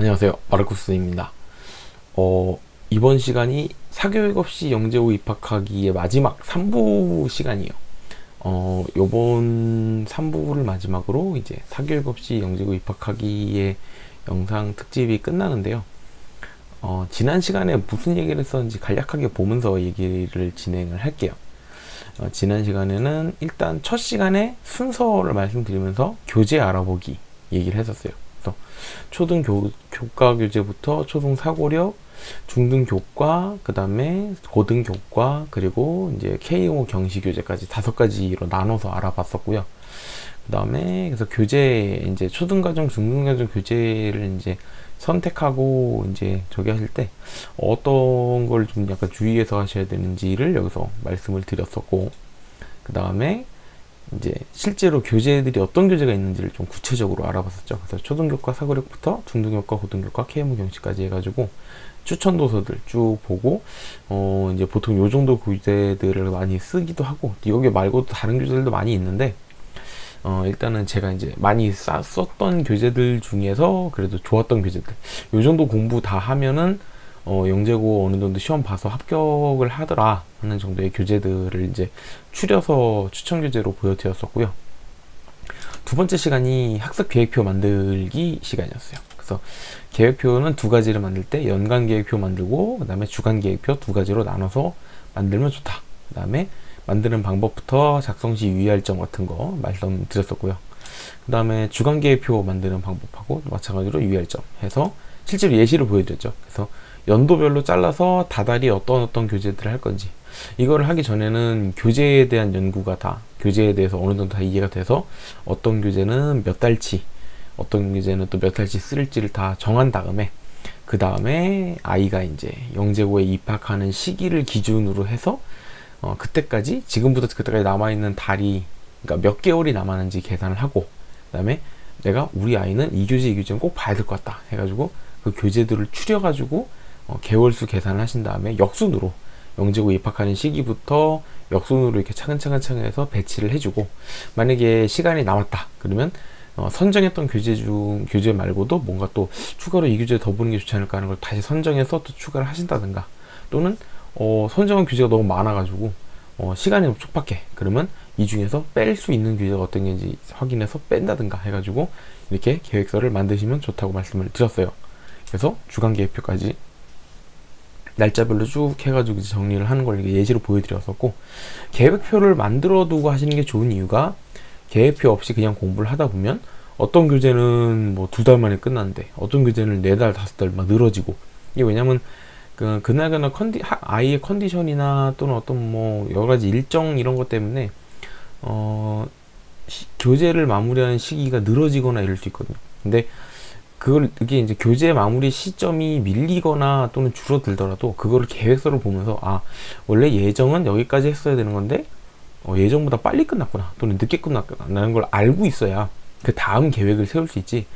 안녕하세요. 마르쿠스입니다. 이번 시간이 사교육 없이 영재고 입학하기의 마지막 3부 시간이에요. 요번 3부를 마지막으로 이제 사교육 없이 영재고 입학하기의 영상 특집이 끝나는데요. 지난 시간에 무슨 얘기를 했었는지 간략하게 보면서 얘기를 진행을 할게요. 지난 시간에는 일단 첫 시간에 순서를 말씀드리면서 교재 알아보기 얘기를 했었어요. 그래서 초등 교과 교재부터 초등 사고력, 중등 교과, 그 다음에 고등 교과, 그리고 이제 K5 경시 교재까지 5가지로 나눠서 알아봤었고요. 그 다음에 그래서 교재 이제 초등과정, 중등과정 교재를 이제 선택하고 이제 저기 하실 때 어떤 걸 좀 약간 주의해서 하셔야 되는지를 여기서 말씀을 드렸었고, 그 다음에 이제 실제로 교재들이 어떤 교재가 있는지를 좀 구체적으로 알아봤었죠. 그래서 초등교과 사고력부터 중등교과, 고등교과, KM 경시까지 해가지고 추천 도서들 쭉 보고, 이제 보통 요 정도 교재들을 많이 쓰기도 하고, 여기 말고도 다른 교재들도 많이 있는데, 일단은 제가 이제 많이 썼던 교재들 중에서 그래도 좋았던 교재들, 요 정도 공부 다 하면은 영재고 어느 정도 시험 봐서 합격을 하더라 하는 정도의 교재들을 이제 추려서 추천 교재로 보여드렸었고요. 두 번째 시간이 학습 계획표 만들기 시간이었어요. 그래서 계획표는 2가지를 만들 때 연간 계획표 만들고, 그 다음에 주간 계획표 2가지로 나눠서 만들면 좋다. 그 다음에 만드는 방법부터 작성 시 유의할 점 같은 거 말씀드렸었고요. 그 다음에 주간 계획표 만드는 방법하고 마찬가지로 유의할 점 해서 실제로 예시를 보여드렸죠. 그래서 연도별로 잘라서 다달이 어떤 교재들을 할 건지, 이거를 하기 전에는 교재에 대한 연구가 다, 교재에 대해서 어느 정도 다 이해가 돼서 어떤 교재는 몇 달치, 어떤 교재는 또 몇 달치 쓸지를 다 정한 다음에, 그 다음에 아이가 이제 영재고에 입학하는 시기를 기준으로 해서 그때까지, 지금부터 그때까지 남아있는 달이, 그러니까 몇 개월이 남았는지 계산을 하고, 그 다음에 내가 우리 아이는 이 교재는 꼭 봐야 될 것 같다 해가지고 그 교재들을 추려가지고 개월수 계산을 하신 다음에 역순으로 영재고 입학하는 시기부터 역순으로 이렇게 차근차근 해서 배치를 해주고, 만약에 시간이 남았다 그러면 선정했던 교재 말고도 뭔가 또 추가로 이 교재 더 보는 게 좋지 않을까 하는 걸 다시 선정해서 또 추가를 하신다든가, 또는 선정한 교재가 너무 많아가지고 시간이 너무 촉박해 그러면 이 중에서 뺄 수 있는 교재가 어떤 게인지 확인해서 뺀다든가 해가지고 이렇게 계획서를 만드시면 좋다고 말씀을 드렸어요. 그래서 주간 계획표까지 날짜별로 쭉 해가지고 정리를 하는 걸 예시로 보여드렸었고, 계획표를 만들어 두고 하시는 게 좋은 이유가, 계획표 없이 그냥 공부를 하다 보면 어떤 교재는 뭐 2달 만에 끝났는데 어떤 교재는 4달, 5달 막 늘어지고, 이게 왜냐면 그날그날 아이의 컨디션이나 또는 어떤 뭐 여러가지 일정 이런 것 때문에 교재를 마무리하는 시기가 늘어지거나 이럴 수 있거든요. 근데 이게 이제 교재 마무리 시점이 밀리거나 또는 줄어들더라도 그거를 계획서를 보면서, 원래 예정은 여기까지 했어야 되는 건데 예정보다 빨리 끝났구나 또는 늦게 끝났구나 라는 걸 알고 있어야 그 다음 계획을 세울 수 있지,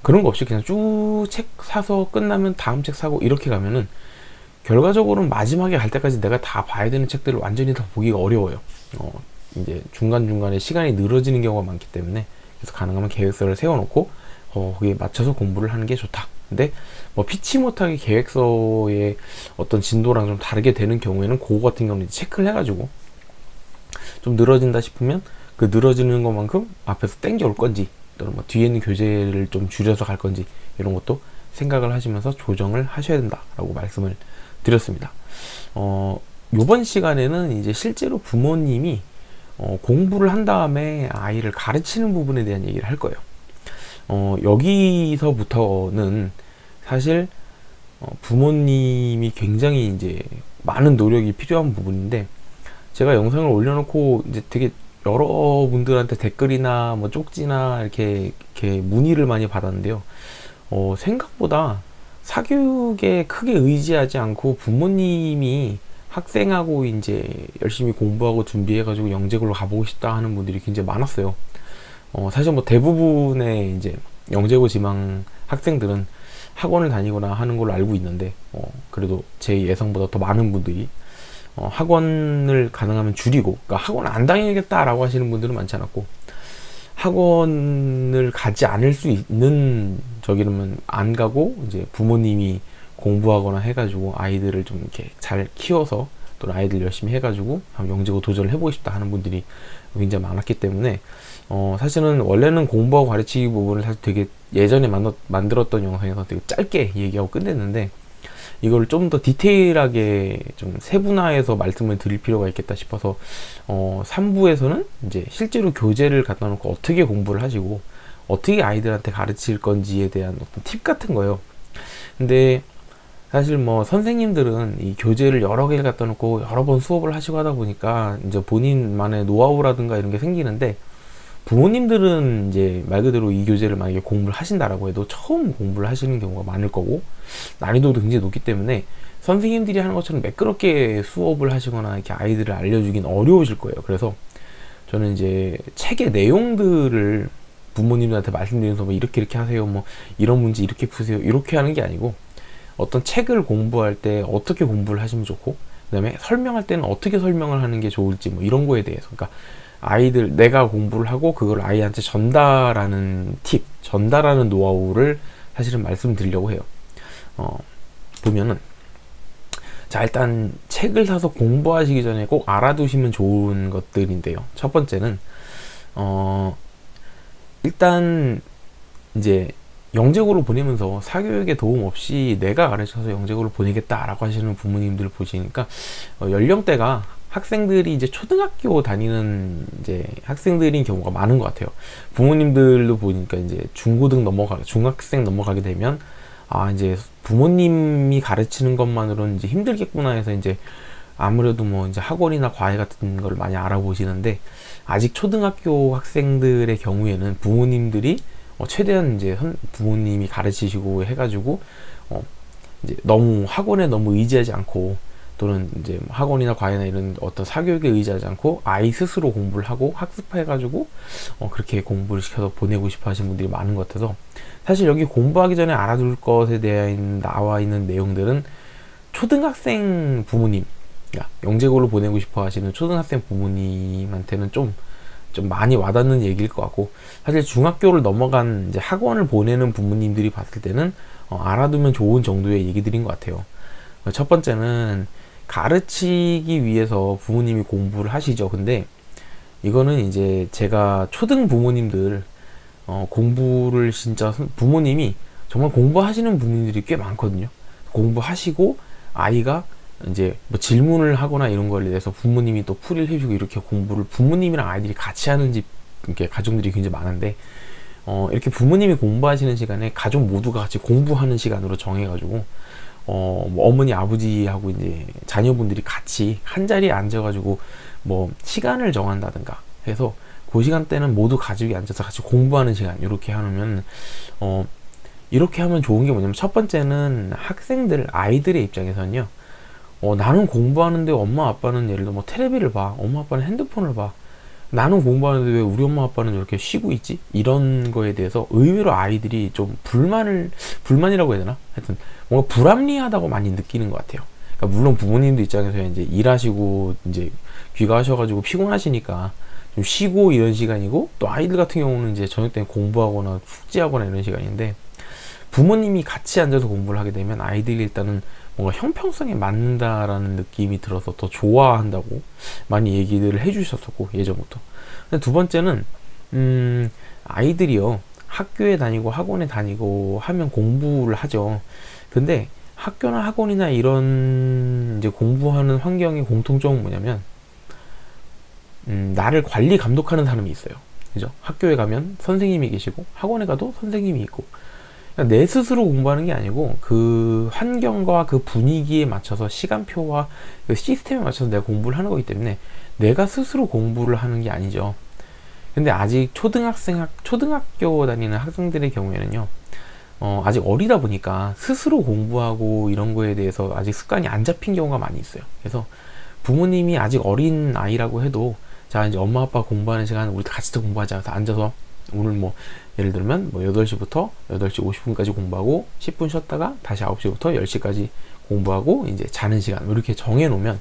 그런 거 없이 그냥 쭉 책 사서 끝나면 다음 책 사고 이렇게 가면은 결과적으로는 마지막에 갈 때까지 내가 다 봐야 되는 책들을 완전히 다 보기가 어려워요. 이제 중간중간에 시간이 늘어지는 경우가 많기 때문에, 그래서 가능하면 계획서를 세워놓고 거기에 맞춰서 공부를 하는 게 좋다. 근데 뭐 피치 못하게 계획서의 어떤 진도랑 좀 다르게 되는 경우에는 그거 같은 경우는 체크를 해가지고 좀 늘어진다 싶으면 그 늘어지는 것만큼 앞에서 땡겨 올 건지, 또는 뭐 뒤에 있는 교재를 좀 줄여서 갈 건지, 이런 것도 생각을 하시면서 조정을 하셔야 된다라고 말씀을 드렸습니다. 요번 시간에는 이제 실제로 부모님이 공부를 한 다음에 아이를 가르치는 부분에 대한 얘기를 할 거예요. 여기서부터는 사실 부모님이 굉장히 이제 많은 노력이 필요한 부분인데, 제가 영상을 올려놓고 이제 되게 여러분들한테 댓글이나 뭐 쪽지나 이렇게 문의를 많이 받았는데요. 생각보다 사교육에 크게 의지하지 않고 부모님이 학생하고 이제 열심히 공부하고 준비해가지고 영재고로 가보고 싶다 하는 분들이 굉장히 많았어요. 사실 뭐 대부분의 이제 영재고 지망 학생들은 학원을 다니거나 하는 걸로 알고 있는데, 그래도 제 예상보다 더 많은 분들이 학원을 가능하면 줄이고, 그러니까 학원 안 다니겠다라고 하시는 분들은 많지 않았고, 학원을 가지 않을 수 있는 저기라면 안 가고 이제 부모님이 공부하거나 해가지고 아이들을 좀 이렇게 잘 키워서 또는 아이들 열심히 해가지고 영재고 도전을 해보고 싶다 하는 분들이 굉장히 많았기 때문에 사실은 원래는 공부하고 가르치기 부분을 사실 되게 예전에 만들었던 영상에서 되게 짧게 얘기하고 끝냈는데 이걸 좀 더 디테일하게 좀 세분화해서 말씀을 드릴 필요가 있겠다 싶어서 3부에서는 이제 실제로 교재를 갖다 놓고 어떻게 공부를 하시고 어떻게 아이들한테 가르칠 건지에 대한 어떤 팁 같은 거예요. 근데 사실 뭐 선생님들은 이 교재를 여러 개를 갖다 놓고 여러 번 수업을 하시고 하다 보니까 이제 본인만의 노하우라든가 이런 게 생기는데 부모님들은 이제 말 그대로 이 교재를 만약에 공부를 하신다라고 해도 처음 공부를 하시는 경우가 많을 거고 난이도도 굉장히 높기 때문에 선생님들이 하는 것처럼 매끄럽게 수업을 하시거나 이렇게 아이들을 알려주긴 어려우실 거예요. 그래서 저는 이제 책의 내용들을 부모님들한테 말씀드리면서 뭐 이렇게 하세요, 뭐 이런 문제 이렇게 푸세요, 이렇게 하는 게 아니고 어떤 책을 공부할 때 어떻게 공부를 하시면 좋고 그 다음에 설명할 때는 어떻게 설명을 하는 게 좋을지 뭐 이런 거에 대해서, 그러니까 아이들 내가 공부를 하고 그걸 아이한테 전달하는 팁, 전달하는 노하우를 사실은 말씀드리려고 해요. 보면은 자, 일단 책을 사서 공부하시기 전에 꼭 알아두시면 좋은 것들인데요. 첫 번째는 일단 이제 영재고를 보내면서 사교육에 도움 없이 내가 가르쳐서 영재고를 보내겠다라고 하시는 부모님들 보시니까 연령대가 학생들이 이제 초등학교 다니는 이제 학생들인 경우가 많은 것 같아요. 부모님들도 보니까 이제 중학생 넘어가게 되면 이제 부모님이 가르치는 것만으로는 이제 힘들겠구나 해서 이제 아무래도 뭐 이제 학원이나 과외 같은 걸 많이 알아보시는데 아직 초등학교 학생들의 경우에는 부모님들이 최대한 이제 부모님이 가르치시고 해가지고 이제 너무 학원에 너무 의지하지 않고 또는 이제 학원이나 과외나 이런 어떤 사교육에 의지하지 않고 아이 스스로 공부를 하고 학습해가지고 그렇게 공부를 시켜서 보내고 싶어 하시는 분들이 많은 것 같아서 사실 여기 공부하기 전에 알아둘 것에 대한 나와 있는 내용들은 초등학생 부모님, 그러니까 영재고를 보내고 싶어 하시는 초등학생 부모님한테는 좀 많이 와닿는 얘기일 것 같고 사실 중학교를 넘어간 이제 학원을 보내는 부모님들이 봤을 때는 알아두면 좋은 정도의 얘기들인 것 같아요. 첫 번째는 가르치기 위해서 부모님이 공부를 하시죠. 근데 이거는 이제 제가 초등 부모님들 공부를 진짜 부모님이 정말 공부하시는 부모님들이 꽤 많거든요. 공부하시고 아이가 이제 뭐 질문을 하거나 이런 거에 대해서 부모님이 또 풀이를 해주고 이렇게 공부를 부모님이랑 아이들이 같이 하는 집 이렇게 가정들이 굉장히 많은데 이렇게 부모님이 공부하시는 시간에 가족 모두가 같이 공부하는 시간으로 정해가지고 뭐 어머니 아버지하고 이제 자녀분들이 같이 한 자리에 앉아가지고 뭐 시간을 정한다든가 해서 그 시간대는 모두 가족이 앉아서 같이 공부하는 시간 이렇게 하면 이렇게 하면 좋은 게 뭐냐면 첫 번째는 학생들 아이들의 입장에서는요 나는 공부하는데 엄마 아빠는 예를 들어 뭐 텔레비를 봐, 엄마 아빠는 핸드폰을 봐, 나는 공부하는데 왜 우리 엄마 아빠는 이렇게 쉬고 있지? 이런 거에 대해서 의외로 아이들이 좀 불만이라고 해야 되나? 하여튼 뭔가 불합리하다고 많이 느끼는 것 같아요. 그러니까 물론 부모님들 입장에서 이제 일하시고 이제 귀가하셔가지고 피곤하시니까 좀 쉬고 이런 시간이고 또 아이들 같은 경우는 이제 저녁 때 공부하거나 숙제하거나 이런 시간인데 부모님이 같이 앉아서 공부를 하게 되면 아이들이 일단은 뭔가 형평성에 맞는다라는 느낌이 들어서 더 좋아한다고 많이 얘기들을 해주셨었고 예전부터. 근데 두 번째는 아이들이요 학교에 다니고 학원에 다니고 하면 공부를 하죠. 근데 학교나 학원이나 이런 이제 공부하는 환경의 공통점은 뭐냐면 나를 관리 감독하는 사람이 있어요. 그죠? 학교에 가면 선생님이 계시고 학원에 가도 선생님이 있고 내 스스로 공부하는 게 아니고 그 환경과 그 분위기에 맞춰서 시간표와 그 시스템에 맞춰서 내가 공부를 하는 거기 때문에 내가 스스로 공부를 하는 게 아니죠. 근데 아직 초등학교 다니는 학생들의 경우에는요 아직 어리다 보니까 스스로 공부하고 이런 거에 대해서 아직 습관이 안 잡힌 경우가 많이 있어요. 그래서 부모님이 아직 어린 아이라고 해도 자 이제 엄마 아빠 공부하는 시간 우리 같이 또 공부하자. 그래서 앉아서 오늘 뭐 예를 들면 뭐 8시부터 8시 50분까지 공부하고 10분 쉬었다가 다시 9시부터 10시까지 공부하고 이제 자는 시간 이렇게 정해 놓으면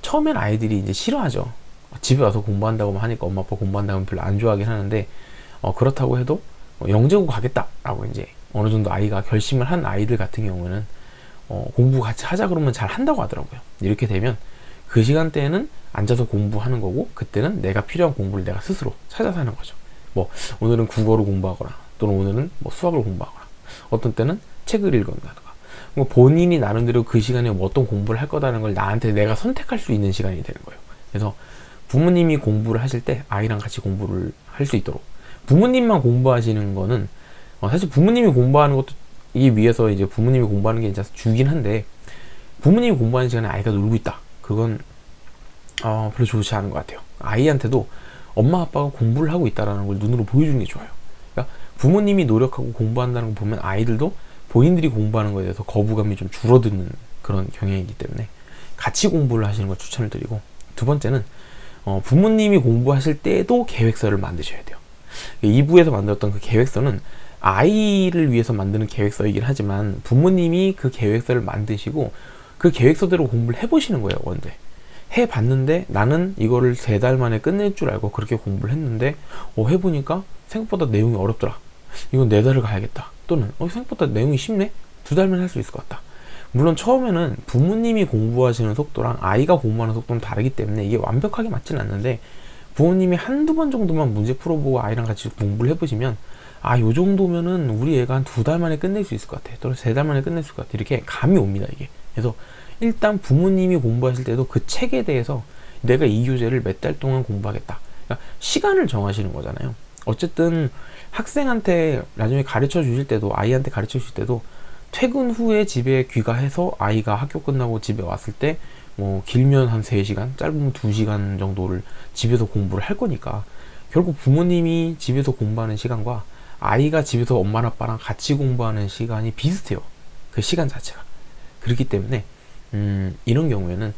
처음엔 아이들이 이제 싫어하죠. 집에 와서 공부한다고 하니까 엄마 아빠 공부한다고 별로 안 좋아하긴 하는데, 그렇다고 해도 영재고 가겠다라고 이제 어느 정도 아이가 결심을 한 아이들 같은 경우는 공부 같이 하자 그러면 잘 한다고 하더라고요. 이렇게 되면 그 시간대에는 앉아서 공부하는 거고, 그때는 내가 필요한 공부를 내가 스스로 찾아서 하는 거죠. 뭐 오늘은 국어를 공부하거나, 또는 오늘은 뭐 수학을 공부하거나, 어떤 때는 책을 읽는다든가, 뭐 본인이 나름대로 그 시간에 뭐 어떤 공부를 할 거다라는 걸 나한테 내가 선택할 수 있는 시간이 되는 거예요. 그래서 부모님이 공부를 하실 때 아이랑 같이 공부를 할 수 있도록, 부모님만 공부하시는 거는 사실 부모님이 공부하는 것도 이게 위해서 이제 부모님이 공부하는 게 이제 주긴 한데, 부모님이 공부하는 시간에 아이가 놀고 있다, 그건 별로 좋지 않은 것 같아요. 아이한테도 엄마 아빠가 공부를 하고 있다라는 걸 눈으로 보여주는 게 좋아요. 그러니까 부모님이 노력하고 공부한다는 걸 보면 아이들도 본인들이 공부하는 거에 대해서 거부감이 좀 줄어드는 그런 경향이기 때문에 같이 공부를 하시는 걸 추천을 드리고, 두 번째는 부모님이 공부하실 때도 계획서를 만드셔야 돼요. 2부에서 만들었던 그 계획서는 아이를 위해서 만드는 계획서이긴 하지만, 부모님이 그 계획서를 만드시고 그 계획서대로 공부를 해보시는 거예요. 언제 해봤는데 나는 이거를 3달 만에 끝낼 줄 알고 그렇게 공부를 했는데 해보니까 생각보다 내용이 어렵더라, 이건 4달을 가야겠다, 또는 생각보다 내용이 쉽네, 2달면 할 수 있을 것 같다. 물론 처음에는 부모님이 공부하시는 속도랑 아이가 공부하는 속도는 다르기 때문에 이게 완벽하게 맞지는 않는데, 부모님이 한두 번 정도만 문제 풀어보고 아이랑 같이 공부를 해보시면, 요 정도면은 우리 애가 한 2달 만에 끝낼 수 있을 것 같아, 또는 3달 만에 끝낼 수 있을 것 같아, 이렇게 감이 옵니다, 이게. 그래서 일단 부모님이 공부하실 때도 그 책에 대해서 내가 이 교재를 몇 달 동안 공부하겠다, 그러니까 시간을 정하시는 거잖아요. 어쨌든 학생한테 나중에 가르쳐 주실 때도, 아이한테 가르쳐 주실 때도 퇴근 후에 집에 귀가해서 아이가 학교 끝나고 집에 왔을 때 뭐 길면 한 3시간, 짧으면 2시간 정도를 집에서 공부를 할 거니까, 결국 부모님이 집에서 공부하는 시간과 아이가 집에서 엄마 아빠랑 같이 공부하는 시간이 비슷해요, 그 시간 자체가. 그렇기 때문에 이런 경우에는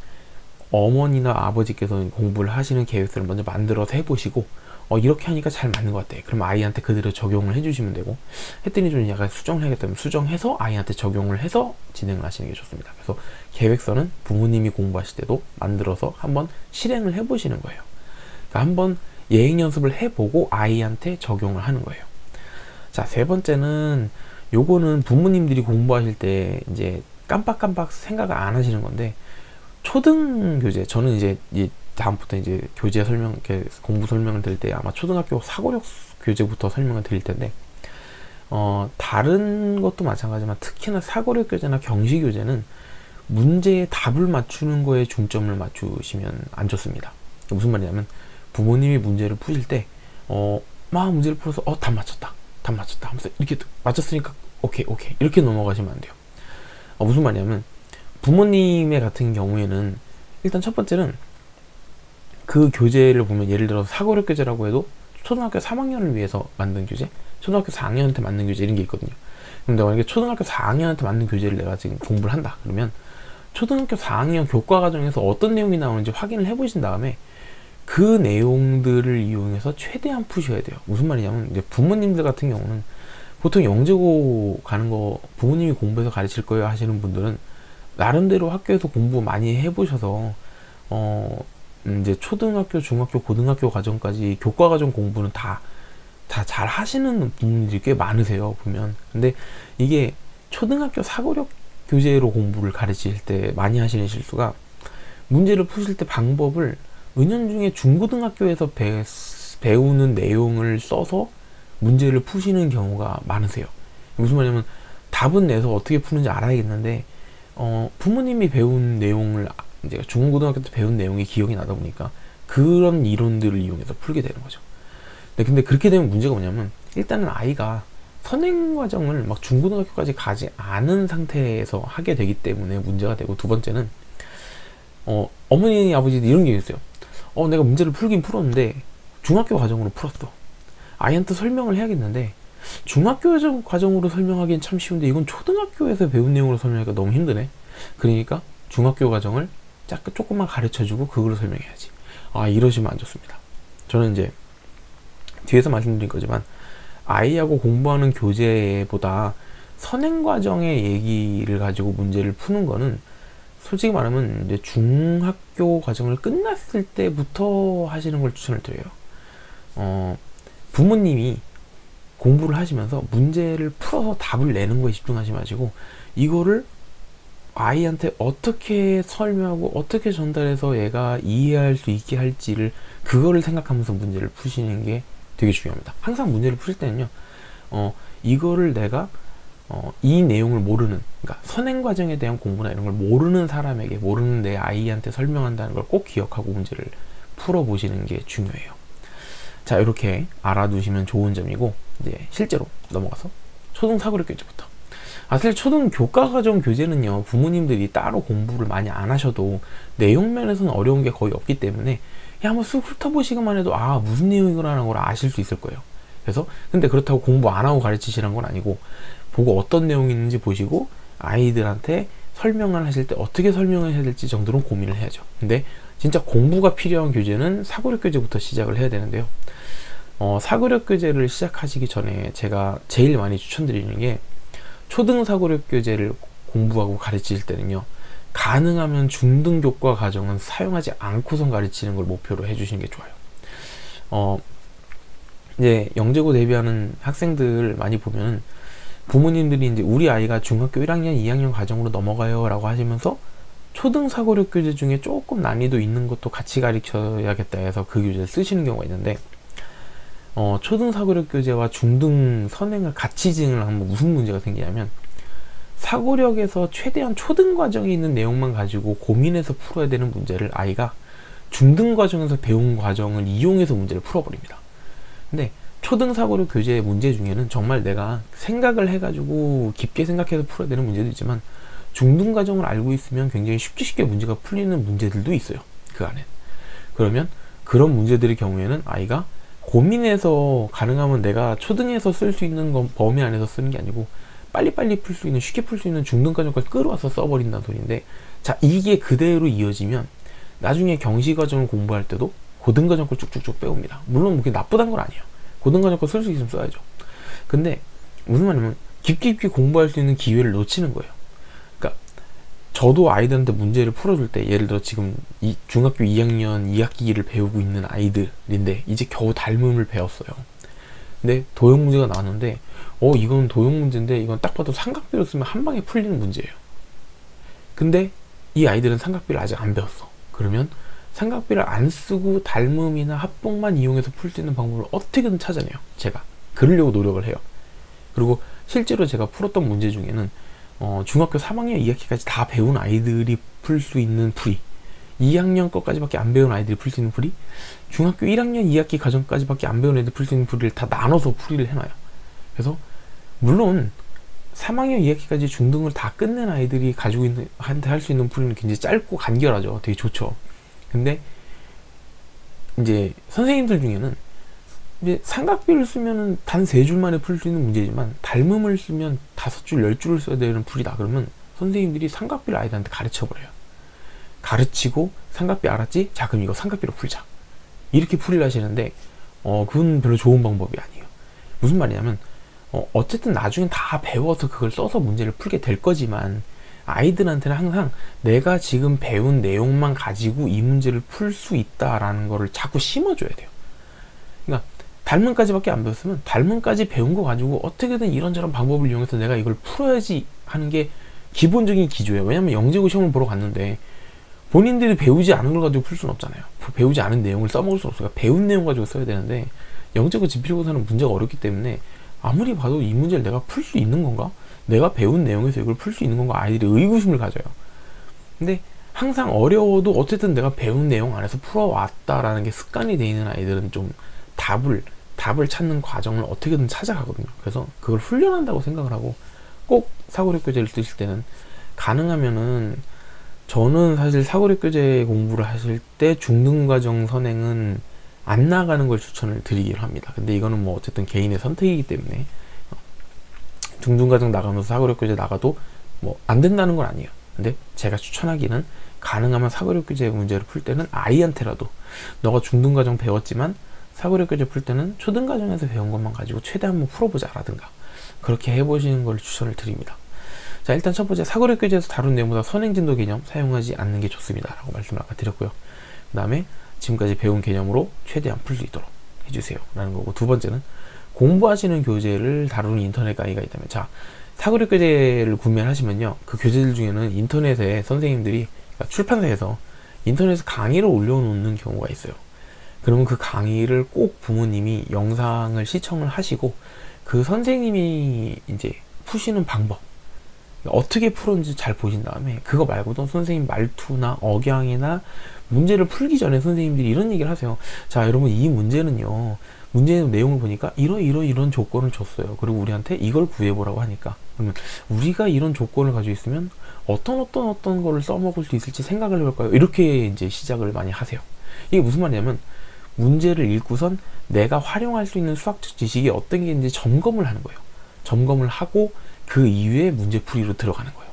어머니나 아버지께서 공부를 하시는 계획서를 먼저 만들어서 해보시고, 이렇게 하니까 잘 맞는 것 같아, 그럼 아이한테 그대로 적용을 해주시면 되고, 했더니 좀 약간 수정을 해야겠다면 수정해서 아이한테 적용을 해서 진행을 하시는 게 좋습니다. 그래서 계획서는 부모님이 공부하실 때도 만들어서 한번 실행을 해보시는 거예요. 그러니까 한번 예행 연습을 해보고 아이한테 적용을 하는 거예요. 자, 3번째는 요거는 부모님들이 공부하실 때 이제 깜빡깜빡 생각을 안 하시는 건데, 초등 교재, 저는 이제 다음부터 이제 교재 설명, 이렇게 공부 설명을 드릴 때 아마 초등학교 사고력 교재부터 설명을 드릴 텐데, 다른 것도 마찬가지지만 특히나 사고력 교재나 경시 교재는 문제의 답을 맞추는 거에 중점을 맞추시면 안 좋습니다. 무슨 말이냐면, 부모님이 문제를 푸실 때 막 문제를 풀어서 답 맞췄다 하면서 이렇게 맞췄으니까 오케이 이렇게 넘어가시면 안 돼요. 무슨 말이냐면, 부모님의 같은 경우에는 일단 첫 번째는 그 교재를 보면, 예를 들어서 사고력 교재라고 해도 초등학교 3학년을 위해서 만든 교재, 초등학교 4학년한테 맞는 교재, 이런 게 있거든요. 그럼 내가 만약에 초등학교 4학년한테 맞는 교재를 내가 지금 공부를 한다 그러면, 초등학교 4학년 교과 과정에서 어떤 내용이 나오는지 확인을 해보신 다음에 그 내용들을 이용해서 최대한 푸셔야 돼요. 무슨 말이냐면, 이제 부모님들 같은 경우는 보통 영재고 가는 거 부모님이 공부해서 가르칠 거예요 하시는 분들은 나름대로 학교에서 공부 많이 해보셔서 이제 초등학교, 중학교, 고등학교 과정까지 교과 과정 공부는 다 잘 하시는 분들이 꽤 많으세요, 보면. 근데 이게 초등학교 사고력 교재로 공부를 가르칠 때 많이 하시는 실수가, 문제를 푸실 때 방법을 은연중에 중고등학교에서 배우는 내용을 써서 문제를 푸시는 경우가 많으세요. 무슨 말이냐면, 답은 내서 어떻게 푸는지 알아야겠는데 부모님이 배운 내용을 이제 중고등학교 때 배운 내용이 기억이 나다 보니까 그런 이론들을 이용해서 풀게 되는 거죠. 근데 그렇게 되면 문제가 뭐냐면, 일단은 아이가 선행 과정을 막 중고등학교까지 가지 않은 상태에서 하게 되기 때문에 문제가 되고, 두 번째는 어머니 아버지도 이런 게 있어요. 내가 문제를 풀긴 풀었는데 중학교 과정으로 풀었어, 아이한테 설명을 해야겠는데 중학교 과정으로 설명하기엔 참 쉬운데 이건 초등학교에서 배운 내용으로 설명하기가 너무 힘드네. 그러니까 중학교 과정을 조금만 가르쳐주고 그걸로 설명해야지. 이러시면 안 좋습니다. 저는 이제 뒤에서 말씀드린 거지만, 아이하고 공부하는 교재보다 선행 과정의 얘기를 가지고 문제를 푸는 거는 솔직히 말하면 이제 중학교 과정을 끝났을 때부터 하시는 걸 추천을 드려요. 부모님이 공부를 하시면서 문제를 풀어서 답을 내는 거에 집중하지 마시고 이거를 아이한테 어떻게 설명하고 어떻게 전달해서 얘가 이해할 수 있게 할지를 그거를 생각하면서 문제를 푸시는 게 되게 중요합니다. 항상 문제를 풀 때는요, 이거를 내가 이 내용을 모르는, 그러니까 선행 과정에 대한 공부나 이런 걸 모르는 사람에게, 모르는 내 아이한테 설명한다는 걸 꼭 기억하고 문제를 풀어보시는 게 중요해요. 자, 이렇게 알아두시면 좋은 점이고, 이제 실제로 넘어가서 초등 사고력 교재부터. 사실 초등 교과과정 교재는요, 부모님들이 따로 공부를 많이 안 하셔도 내용 면에서는 어려운 게 거의 없기 때문에 한번 쑥 훑어보시기만 해도 무슨 내용이구나라는 걸 아실 수 있을 거예요. 그래서 근데 그렇다고 공부 안 하고 가르치시라는 건 아니고, 보고 어떤 내용이 있는지 보시고 아이들한테 설명을 하실 때 어떻게 설명을 해야 될지 정도는 고민을 해야죠. 근데 진짜 공부가 필요한 교재는 사고력 교재부터 시작을 해야 되는데요. 사고력 교재를 시작하시기 전에 제가 제일 많이 추천드리는 게, 초등 사고력 교재를 공부하고 가르칠 때는요, 가능하면 중등 교과 과정은 사용하지 않고선 가르치는 걸 목표로 해주시는 게 좋아요. 이제 영재고 대비하는 학생들 많이 보면 부모님들이 이제 우리 아이가 중학교 1학년, 2학년 과정으로 넘어가요 라고 하시면서 초등 사고력 교재 중에 조금 난이도 있는 것도 같이 가르쳐야겠다 해서 그 교재를 쓰시는 경우가 있는데, 초등 사고력 교재와 중등 선행을 같이 진행을 하면 무슨 문제가 생기냐면, 사고력에서 최대한 초등 과정에 있는 내용만 가지고 고민해서 풀어야 되는 문제를 아이가 중등 과정에서 배운 과정을 이용해서 문제를 풀어버립니다. 근데 초등 사고력 교재의 문제 중에는 정말 내가 생각을 해가지고 깊게 생각해서 풀어야 되는 문제도 있지만, 중등 과정을 알고 있으면 굉장히 쉽게 문제가 풀리는 문제들도 있어요, 그 안에. 그러면 그런 문제들의 경우에는 아이가 고민해서, 가능하면 내가 초등에서 쓸 수 있는 건 범위 안에서 쓰는 게 아니고 빨리빨리 풀 수 있는, 쉽게 풀 수 있는 중등 과정까지 끌어와서 써버린다는 소리인데, 자, 이게 그대로 이어지면 나중에 경시 과정을 공부할 때도 고등 과정 걸 쭉쭉쭉 빼옵니다. 물론 그게 나쁘단 건 아니에요. 고등 과정 거 쓸 수 있으면 써야죠. 근데 무슨 말이냐면 깊게 공부할 수 있는 기회를 놓치는 거예요. 그러니까 저도 아이들한테 문제를 풀어줄 때, 예를 들어 지금 중학교 2학년 2학기를 배우고 있는 아이들인데 이제 겨우 닮음을 배웠어요. 근데 도형 문제가 나왔는데 이건 도형 문제인데 이건 딱 봐도 삼각비로 쓰면 한 방에 풀리는 문제예요. 근데 이 아이들은 삼각비를 아직 안 배웠어. 그러면 삼각비를 안 쓰고 닮음이나 합봉만 이용해서 풀 수 있는 방법을 어떻게든 찾아내요. 제가 그러려고 노력을 해요. 그리고 실제로 제가 풀었던 문제 중에는 중학교 3학년 2학기까지 다 배운 아이들이 풀 수 있는 풀이, 2학년 것까지밖에 안 배운 아이들이 풀 수 있는 풀이, 중학교 1학년 2학기 과정까지밖에 안 배운 애들 풀 수 있는 풀이를 다 나눠서 풀이를 해놔요. 그래서 물론 3학년 2학기까지 중등을 다 끝낸 아이들이 가지고 있는, 한테 할 수 있는 풀이는 굉장히 짧고 간결하죠. 되게 좋죠. 근데 이제 선생님들 중에는 이제 삼각비를 쓰면은 단 3줄 만에 풀 수 있는 문제지만 닮음을 쓰면 5줄, 10줄을 써야 되는 풀이다. 그러면 선생님들이 삼각비를 아이들한테 가르쳐버려요. 가르치고 삼각비 알았지? 자, 그럼 이거 삼각비로 풀자. 이렇게 풀이를 하시는데 그건 별로 좋은 방법이 아니에요. 무슨 말이냐면 어쨌든 나중엔 다 배워서 그걸 써서 문제를 풀게 될 거지만, 아이들한테는 항상 내가 지금 배운 내용만 가지고 이 문제를 풀 수 있다라는 거를 자꾸 심어줘야 돼요. 그러니까 닮음까지밖에 안 배웠으면 닮음까지 배운 거 가지고 어떻게든 이런저런 방법을 이용해서 내가 이걸 풀어야지 하는 게 기본적인 기조예요. 왜냐면 영재고 시험을 보러 갔는데 본인들이 배우지 않은 걸 가지고 풀 수는 없잖아요. 배우지 않은 내용을 써먹을 수 없어요. 배운 내용 가지고 써야 되는데, 영재고 지필고사는 문제가 어렵기 때문에 아무리 봐도 이 문제를 내가 풀 수 있는 건가? 내가 배운 내용에서 이걸 풀 수 있는 건가? 아이들이 의구심을 가져요. 근데 항상 어려워도 어쨌든 내가 배운 내용 안에서 풀어왔다라는 게 습관이 돼 있는 아이들은 좀 답을 찾는 과정을 어떻게든 찾아가거든요. 그래서 그걸 훈련한다고 생각을 하고, 꼭 사고력 교재를 쓰실 때는 가능하면은, 저는 사실 사고력 교재 공부를 하실 때 중등 과정 선행은 안 나가는 걸 추천을 드리기를 합니다. 근데 이거는 뭐 어쨌든 개인의 선택이기 때문에 중등과정 나가면서 사고력 교재 나가도 뭐 안 된다는 건 아니에요. 근데 제가 추천하기는, 가능하면 사고력 교재 문제를 풀 때는 아이한테라도 너가 중등과정 배웠지만 사고력 교재 풀 때는 초등과정에서 배운 것만 가지고 최대한 한번 풀어보자 라든가, 그렇게 해보시는 걸 추천을 드립니다. 자, 일단 첫 번째, 사고력 교재에서 다룬 내용보다 선행진도 개념 사용하지 않는 게 좋습니다 라고 말씀을 아까 드렸고요. 그 다음에 지금까지 배운 개념으로 최대한 풀 수 있도록 해주세요 라는 거고, 두 번째는 공부하시는 교재를 다루는 인터넷 강의가 있다면, 자, 사고력 교재를 구매를 하시면요, 그 교재들 중에는 인터넷에 선생님들이, 그러니까 출판사에서 인터넷에 강의를 올려놓는 경우가 있어요. 그러면 그 강의를 꼭 부모님이 영상을 시청을 하시고, 그 선생님이 이제 푸시는 방법, 어떻게 풀었는지 잘 보신 다음에, 그거 말고도 선생님 말투나 억양이나 문제를 풀기 전에 선생님들이 이런 얘기를 하세요. 자, 여러분, 이 문제는요, 문제 내용을 보니까 이런 조건을 줬어요. 그리고 우리한테 이걸 구해보라고 하니까, 그러면 우리가 이런 조건을 가지고 있으면 어떤 거를 써먹을 수 있을지 생각을 해볼까요? 이렇게 이제 시작을 많이 하세요. 이게 무슨 말이냐면, 문제를 읽고선 내가 활용할 수 있는 수학적 지식이 어떤 게 있는지 점검을 하는 거예요. 점검을 하고 그 이후에 문제풀이로 들어가는 거예요.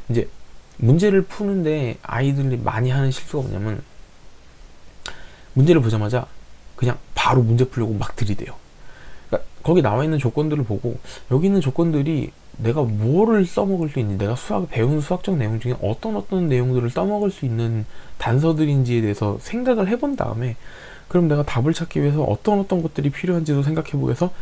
이제 문제를 푸는데 아이들이 많이 하는 실수가 뭐냐면, 문제를 보자마자 그냥 바로 문제 풀려고 막 들이대요. 그러니까 거기 나와 있는 조건들을 보고, 여기 있는 조건들이 내가 뭐를 써먹을 수 있는지, 내가 배운 수학적 내용 중에 어떤 내용들을 써먹을 수 있는 단서들인지에 대해서 생각을 해본 다음에, 그럼 내가 답을 찾기 위해서 어떤 것들이 필요한지도 생각해보기 위해서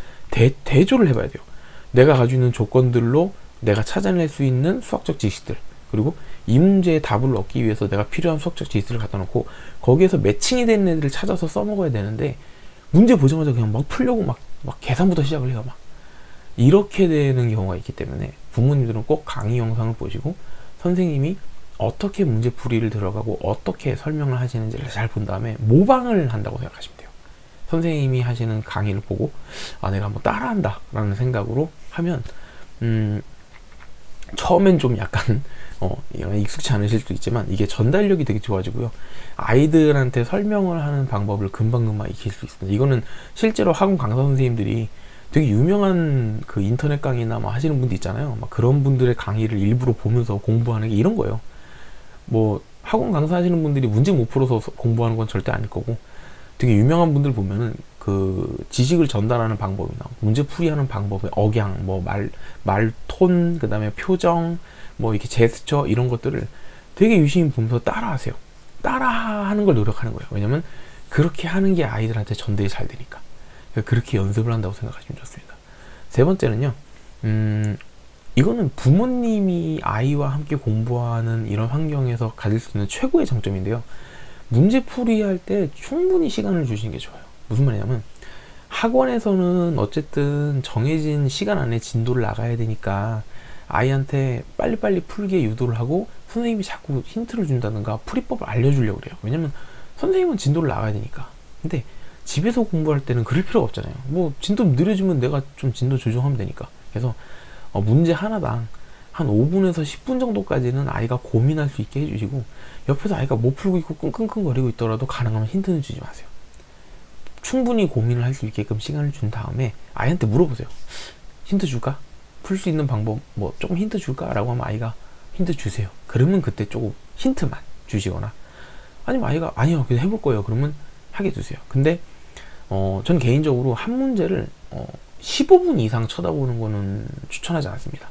대조를 해봐야 돼요. 내가 가지고 있는 조건들로 내가 찾아낼 수 있는 수학적 지식들, 그리고 이 문제의 답을 얻기 위해서 내가 필요한 수학적 지식들을 갖다 놓고, 거기에서 매칭이 되는 애들을 찾아서 써먹어야 되는데, 문제 보자마자 그냥 막 풀려고 막 계산부터 시작을 해요. 막 이렇게 되는 경우가 있기 때문에, 부모님들은 꼭 강의 영상을 보시고 선생님이 어떻게 문제풀이를 들어가고 어떻게 설명을 하시는지를 잘 본 다음에 모방을 한다고 생각하시면 돼요. 선생님이 하시는 강의를 보고, 아, 내가 한번 따라한다 라는 생각으로 하면, 처음엔 좀 약간 익숙치 않으실 수도 있지만, 이게 전달력이 되게 좋아지고요, 아이들한테 설명을 하는 방법을 금방금방 익힐 수 있습니다. 이거는 실제로 학원 강사 선생님들이 되게 유명한 그 인터넷 강의나 막 하시는 분들 있잖아요. 막 그런 분들의 강의를 일부러 보면서 공부하는 게 이런 거예요. 뭐 학원 강사 하시는 분들이 문제 못 풀어서 공부하는 건 절대 아닐 거고, 되게 유명한 분들 보면은 그 지식을 전달하는 방법이나 문제 풀이하는 방법의 억양, 뭐 말톤, 그 다음에 표정, 뭐 이렇게 제스처, 이런 것들을 되게 유심히 보면서 따라하세요. 따라하는 걸 노력하는 거예요. 왜냐면 그렇게 하는 게 아이들한테 전달이 잘 되니까. 그렇게 연습을 한다고 생각하시면 좋습니다. 세 번째는요, 이거는 부모님이 아이와 함께 공부하는 이런 환경에서 가질 수 있는 최고의 장점인데요, 문제풀이 할 때 충분히 시간을 주시는 게 좋아요. 무슨 말이냐면, 학원에서는 어쨌든 정해진 시간 안에 진도를 나가야 되니까 아이한테 빨리빨리 풀게 유도를 하고, 선생님이 자꾸 힌트를 준다든가 풀이법을 알려주려고 그래요. 왜냐면 선생님은 진도를 나가야 되니까. 근데 집에서 공부할 때는 그럴 필요가 없잖아요. 뭐 진도 느려지면 내가 좀 진도 조정하면 되니까. 그래서 문제 하나당 한 5분에서 10분 정도까지는 아이가 고민할 수 있게 해주시고, 옆에서 아이가 못 풀고 있고 끙끙거리고 있더라도 가능하면 힌트는 주지 마세요. 충분히 고민을 할 수 있게끔 시간을 준 다음에 아이한테 물어보세요. 힌트 줄까? 풀 수 있는 방법 뭐 조금 힌트 줄까? 라고 하면 아이가 힌트 주세요. 그러면 그때 조금 힌트만 주시거나, 아니면 아이가 아니요 그냥 해볼 거예요. 그러면 하게 두세요. 근데 전 개인적으로 한 문제를 15분 이상 쳐다보는 거는 추천하지 않습니다.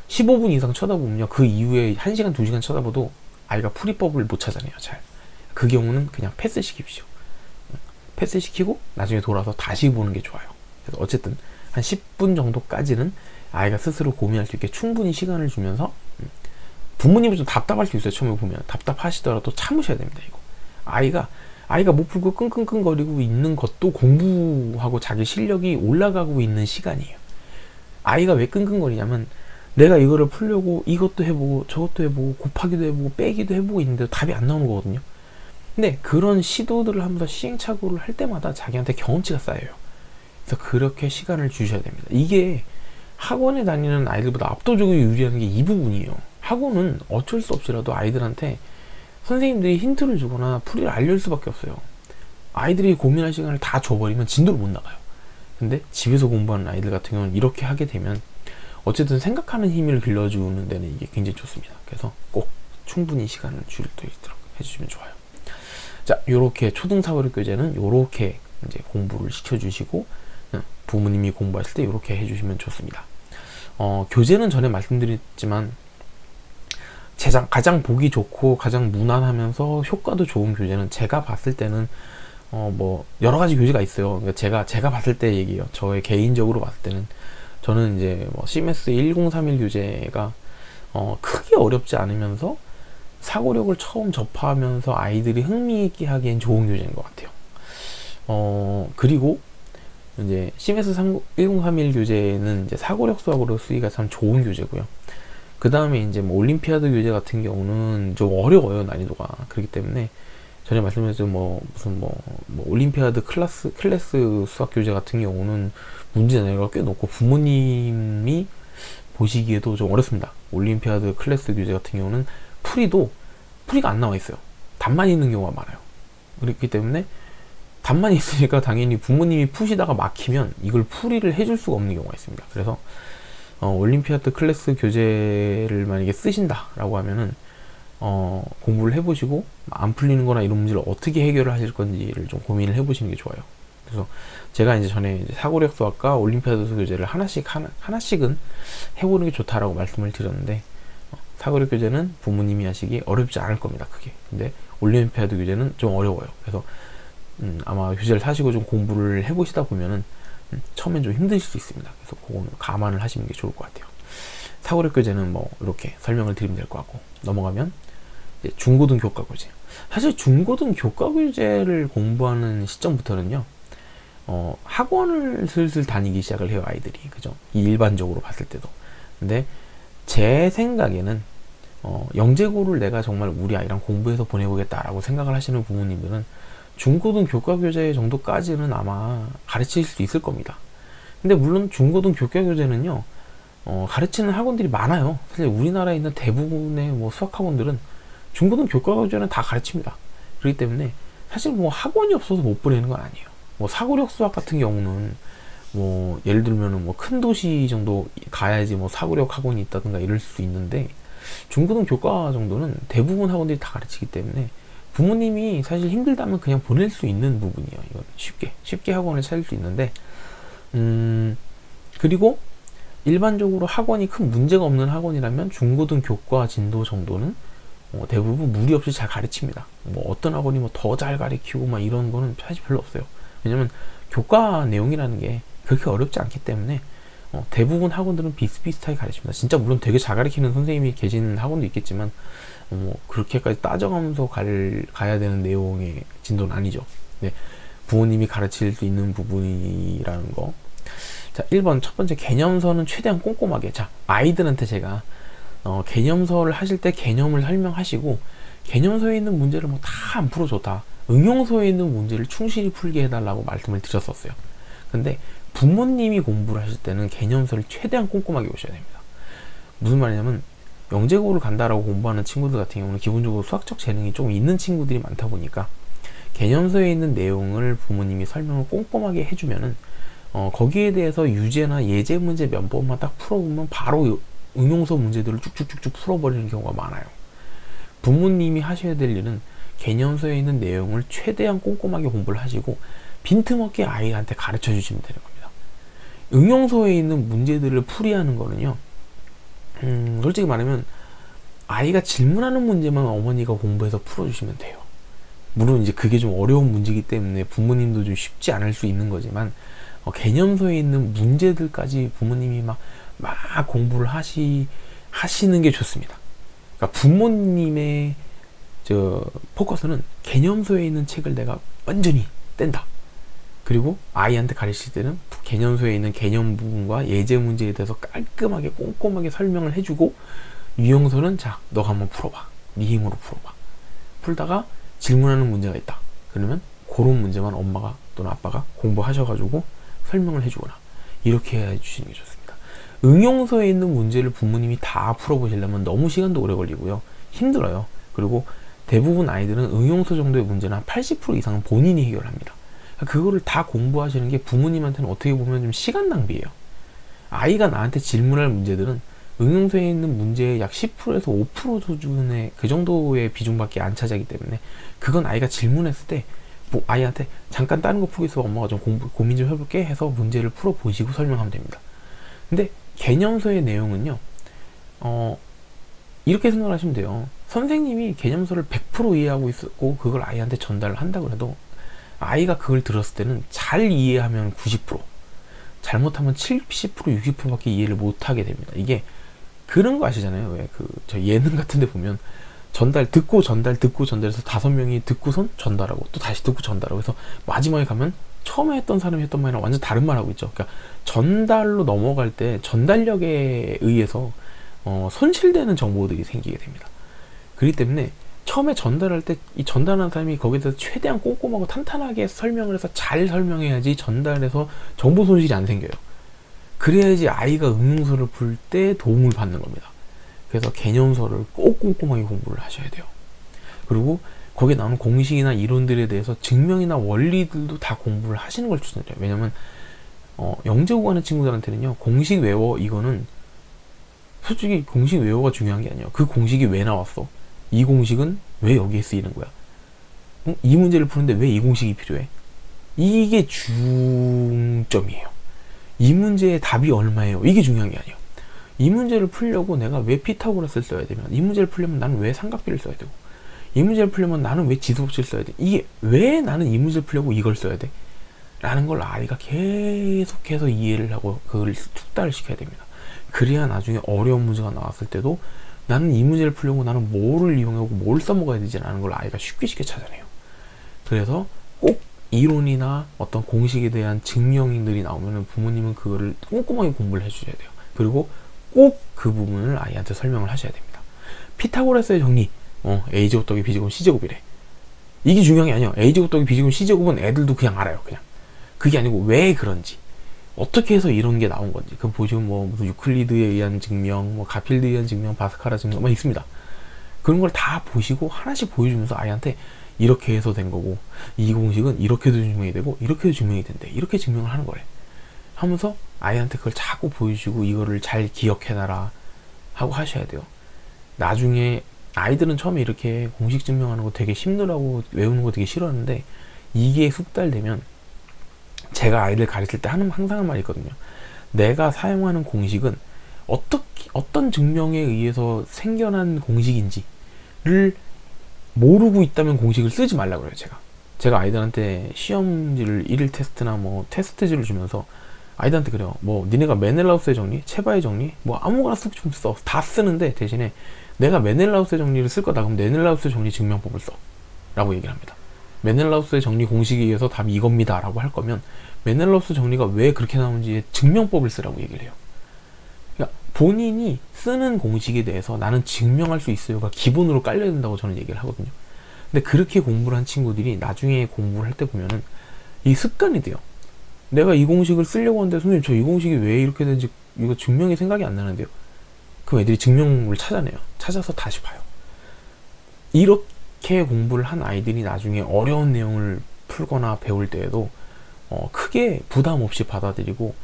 15분 이상 쳐다보면요, 그 이후에 1시간, 2시간 쳐다봐도 아이가 풀이법을 못 찾아내요, 잘. 그 경우는 그냥 패스 시킵시오. 패스 시키고 나중에 돌아서 다시 보는 게 좋아요. 그래서 어쨌든 한 10분 정도까지는 아이가 스스로 고민할 수 있게 충분히 시간을 주면서, 부모님은 좀 답답할 수 있어요. 처음에 보면 답답하시더라도 참으셔야 됩니다. 이거 아이가 못 풀고 끙끙끙거리고 있는 것도 공부하고 자기 실력이 올라가고 있는 시간이에요. 아이가 왜 끙끙거리냐면, 내가 이거를 풀려고 이것도 해보고 저것도 해보고 곱하기도 해보고 빼기도 해보고 있는데 답이 안 나오는 거거든요. 근데 그런 시도들을 하면서 시행착오를 할 때마다 자기한테 경험치가 쌓여요. 그래서 그렇게 시간을 주셔야 됩니다. 이게 학원에 다니는 아이들보다 압도적으로 유리한 게 이 부분이에요. 학원은 어쩔 수 없이라도 아이들한테 선생님들이 힌트를 주거나 풀이를 알려줄 수밖에 없어요. 아이들이 고민할 시간을 다 줘버리면 진도를 못 나가요. 근데 집에서 공부하는 아이들 같은 경우는 이렇게 하게 되면 어쨌든 생각하는 힘을 길러주는 데는 이게 굉장히 좋습니다. 그래서 꼭 충분히 시간을 줄 수 있도록 해주시면 좋아요. 자, 요렇게 초등사고력 교재는 요렇게 이제 공부를 시켜주시고, 부모님이 공부하실 때 요렇게 해주시면 좋습니다. 교재는 전에 말씀드렸지만 가장 보기 좋고 가장 무난하면서 효과도 좋은 교재는 제가 봤을 때는 뭐 여러 가지 교재가 있어요. 그러니까 제가 봤을 때 얘기예요. 저의 개인적으로 봤을 때는 저는 이제 뭐 CMS 1031 교재가 크게 어렵지 않으면서 사고력을 처음 접하면서 아이들이 흥미있게 하기엔 좋은 교재인 것 같아요. 그리고 이제 CMS 1031 교재는 이제 사고력 수학으로 쓰기가 참 좋은 교재고요. 그 다음에 이제 뭐 올림피아드 교재 같은 경우는 좀 어려워요, 난이도가. 그렇기 때문에 전에 말씀드렸던 무슨 올림피아드 클래스 수학 교재 같은 경우는 문제 난이도가 꽤 높고 부모님이 보시기에도 좀 어렵습니다. 올림피아드 클래스 교재 같은 경우는 풀이가 안 나와 있어요. 답만 있는 경우가 많아요. 그렇기 때문에 답만 있으니까 당연히 부모님이 푸시다가 막히면 이걸 풀이를 해줄 수가 없는 경우가 있습니다. 그래서 올림피아드 클래스 교재를 만약에 쓰신다라고 하면은 공부를 해보시고 안 풀리는 거나 이런 문제를 어떻게 해결을 하실 건지를 좀 고민을 해보시는 게 좋아요. 그래서 제가 이제 전에 이제 사고력 수학과 올림피아드 교재를 하나씩은 해보는 게 좋다라고 말씀을 드렸는데, 사고력 교재는 부모님이 하시기 어렵지 않을 겁니다, 크게. 근데 올림피아드 교재는 좀 어려워요. 그래서 아마 교재를 사시고 좀 공부를 해보시다 보면은 처음엔 좀 힘드실 수 있습니다. 그래서 그거는 감안을 하시는 게 좋을 것 같아요. 사고력 교재는 뭐 이렇게 설명을 드리면 될 것 같고, 넘어가면 이제 중고등 교과 교재. 사실 중고등 교과 교재를 공부하는 시점부터는요, 학원을 슬슬 다니기 시작을 해요, 아이들이. 그죠? 일반적으로 봤을 때도. 근데 제 생각에는 영재고를 내가 정말 우리 아이랑 공부해서 보내보겠다라고 생각을 하시는 부모님들은 중고등 교과 교재 정도까지는 아마 가르칠 수 있을 겁니다. 근데 물론 중고등 교과 교재는요, 가르치는 학원들이 많아요. 사실 우리나라에 있는 대부분의 뭐 수학 학원들은 중고등 교과 교재는 다 가르칩니다. 그렇기 때문에 사실 뭐 학원이 없어서 못 보내는 건 아니에요. 뭐 사고력 수학 같은 경우는 뭐 예를 들면은 뭐 큰 도시 정도 가야지 뭐 사고력 학원이 있다든가 이럴 수 있는데, 중고등 교과 정도는 대부분 학원들이 다 가르치기 때문에 부모님이 사실 힘들다면 그냥 보낼 수 있는 부분이에요. 이건 쉽게 학원을 찾을 수 있는데, 그리고 일반적으로 학원이 큰 문제가 없는 학원이라면 중고등 교과 진도 정도는 대부분 무리 없이 잘 가르칩니다. 뭐 어떤 학원이 뭐 더 잘 가르치고 막 이런 거는 사실 별로 없어요. 왜냐면 교과 내용이라는 게 그렇게 어렵지 않기 때문에 대부분 학원들은 비슷비슷하게 가르칩니다. 진짜 물론 되게 잘 가르치는 선생님이 계시는 학원도 있겠지만 그렇게까지 따져가면서 가야 되는 내용의 진도는 아니죠. 네, 부모님이 가르칠 수 있는 부분이라는 거. 자, 1번 첫 번째, 개념서는 최대한 꼼꼼하게. 자, 아이들한테 제가 개념서를 하실 때 개념을 설명하시고, 개념서에 있는 문제를 뭐 다 안 풀어줬다, 응용서에 있는 문제를 충실히 풀게 해달라고 말씀을 드렸었어요. 근데 부모님이 공부를 하실 때는 개념서를 최대한 꼼꼼하게 보셔야 됩니다. 무슨 말이냐면, 영재고를 간다라고 공부하는 친구들 같은 경우는 기본적으로 수학적 재능이 좀 있는 친구들이 많다 보니까 개념서에 있는 내용을 부모님이 설명을 꼼꼼하게 해주면은 거기에 대해서 유제나 예제 문제 몇 번만 딱 풀어보면 바로 응용서 문제들을 쭉쭉쭉쭉 풀어버리는 경우가 많아요. 부모님이 하셔야 될 일은 개념서에 있는 내용을 최대한 꼼꼼하게 공부를 하시고 빈틈없게 아이한테 가르쳐 주시면 되는 겁니다. 응용서에 있는 문제들을 풀이하는 거는요, 솔직히 말하면 아이가 질문하는 문제만 어머니가 공부해서 풀어주시면 돼요. 물론 이제 그게 좀 어려운 문제이기 때문에 부모님도 좀 쉽지 않을 수 있는 거지만, 개념서에 있는 문제들까지 부모님이 막 공부를 하시는 게 좋습니다. 그러니까 부모님의 포커스는 개념서에 있는 책을 내가 완전히 뗀다. 그리고 아이한테 가르칠 때는 개념서에 있는 개념 부분과 예제 문제에 대해서 깔끔하게 꼼꼼하게 설명을 해주고, 유형서는 자, 너가 한번 풀어봐. 네 힘으로 풀어봐. 풀다가 질문하는 문제가 있다. 그러면 그런 문제만 엄마가 또는 아빠가 공부하셔가지고 설명을 해주거나 이렇게 해주시는 게 좋습니다. 응용서에 있는 문제를 부모님이 다 풀어보시려면 너무 시간도 오래 걸리고요, 힘들어요. 그리고 대부분 아이들은 응용서 정도의 문제는 한 80% 이상은 본인이 해결합니다. 그거를 다 공부하시는 게 부모님한테는 어떻게 보면 좀 시간 낭비예요. 아이가 나한테 질문할 문제들은 응용서에 있는 문제의 약 10%에서 5% 수준의 그 정도의 비중밖에 안 차지하기 때문에, 그건 아이가 질문했을 때 아이한테 잠깐 다른 거 풀고 있어, 엄마가 좀 고민 좀 해볼게 해서 문제를 풀어보시고 설명하면 됩니다. 근데 개념서의 내용은요, 이렇게 생각하시면 돼요. 선생님이 개념서를 100% 이해하고 있고 그걸 아이한테 전달을 한다고 해도 아이가 그걸 들었을 때는 잘 이해하면 90%, 잘못하면 70%, 60%밖에 이해를 못하게 됩니다. 이게 그런 거 아시잖아요. 왜 저 예능 같은 데 보면 듣고 전달해서 5명이 듣고선 전달하고 또 다시 듣고 전달하고 해서 마지막에 가면 처음에 했던 사람이 했던 말이랑 완전 다른 말 하고 있죠. 그러니까 전달로 넘어갈 때 전달력에 의해서 손실되는 정보들이 생기게 됩니다. 그렇기 때문에 처음에 전달할 때 이 전달하는 사람이 거기에 대해서 최대한 꼼꼼하고 탄탄하게 설명을 해서 잘 설명해야지 전달해서 정보 손실이 안 생겨요. 그래야지 아이가 응용서를 풀 때 도움을 받는 겁니다. 그래서 개념서를 꼭 꼼꼼하게 공부를 하셔야 돼요. 그리고 거기에 나오는 공식이나 이론들에 대해서 증명이나 원리들도 다 공부를 하시는 걸 추천드려요. 왜냐면 영재고 가는 친구들한테는요, 공식 외워, 이거는 솔직히 공식 외워가 중요한 게 아니에요. 그 공식이 왜 나왔어? 이 공식은 왜 여기에 쓰이는 거야? 이 문제를 푸는데 왜 이 공식이 필요해? 이게 중점이에요. 이 문제의 답이 얼마예요? 이게 중요한 게 아니에요. 이 문제를 풀려고 내가 왜 피타고라스를 써야 되면, 이 문제를 풀려면 나는 왜 삼각비를 써야 되고, 이 문제를 풀려면 나는 왜 지수법칙을 써야 돼? 이게 왜 나는 이 문제를 풀려고 이걸 써야 돼? 라는 걸 아이가 계속해서 이해를 하고 그걸 숙달을 시켜야 됩니다. 그래야 나중에 어려운 문제가 나왔을 때도 나는 이 문제를 풀려고 나는 뭐를 이용하고 뭘 써먹어야 되지라는 걸 아이가 쉽게 찾아내요. 그래서 꼭 이론이나 어떤 공식에 대한 증명들이 나오면 부모님은 그거를 꼼꼼하게 공부를 해주셔야 돼요. 그리고 꼭 그 부분을 아이한테 설명을 하셔야 됩니다. 피타고라스의 정리, a제곱 더하기 b제곱은 c제곱이래. 이게 중요한 게 아니에요. a제곱 더하기 b제곱은 c제곱은 애들도 그냥 알아요. 그냥 그게 아니고 왜 그런지, 어떻게 해서 이런 게 나온 건지, 그 보시면 무슨 유클리드에 의한 증명, 가필드에 의한 증명, 바스카라 증명 있습니다. 그런 걸 다 보시고 하나씩 보여주면서 아이한테 이렇게 해서 된 거고, 이 공식은 이렇게도 증명이 되고 이렇게도 증명이 된대, 이렇게 증명을 하는 거래 하면서 아이한테 그걸 자꾸 보여주고 이거를 잘 기억해놔라 하고 하셔야 돼요. 나중에 아이들은 처음에 이렇게 공식 증명하는 거 되게 힘들어하고 외우는 거 되게 싫어하는데, 이게 숙달되면, 제가 아이를 가르칠 때 항상 하는 말이 있거든요. 내가 사용하는 공식은 어떤 증명에 의해서 생겨난 공식인지를 모르고 있다면 공식을 쓰지 말라고 그래요. 제가 아이들한테 시험지를 1일 테스트나 테스트지를 주면서 아이들한테 그래요. 니네가 메넬라우스의 정리, 체바의 정리, 아무거나 쓰고 좀 써. 다 쓰는데 대신에 내가 메넬라우스의 정리를 쓸 거다. 그럼 메넬라우스의 정리 증명법을 써. 라고 얘기를 합니다. 메넬라우스의 정리 공식에 의해서 답이 이겁니다. 라고 할 거면 메넬라우스 정리가 왜 그렇게 나오는지의 증명법을 쓰라고 얘기를 해요. 그러니까 본인이 쓰는 공식에 대해서 나는 증명할 수 있어요가 기본으로 깔려야 된다고 저는 얘기를 하거든요. 근데 그렇게 공부를 한 친구들이 나중에 공부를 할 때 보면은 이 습관이 돼요. 내가 이 공식을 쓰려고 하는데 선생님 저 이 공식이 왜 이렇게 되는지 이거 증명이 생각이 안 나는데요. 그럼 애들이 증명을 찾아내요. 찾아서 다시 봐요. 이렇게 공부를 한 아이들이 나중에 어려운 내용을 풀거나 배울 때에도 크게 부담 없이 받아들이고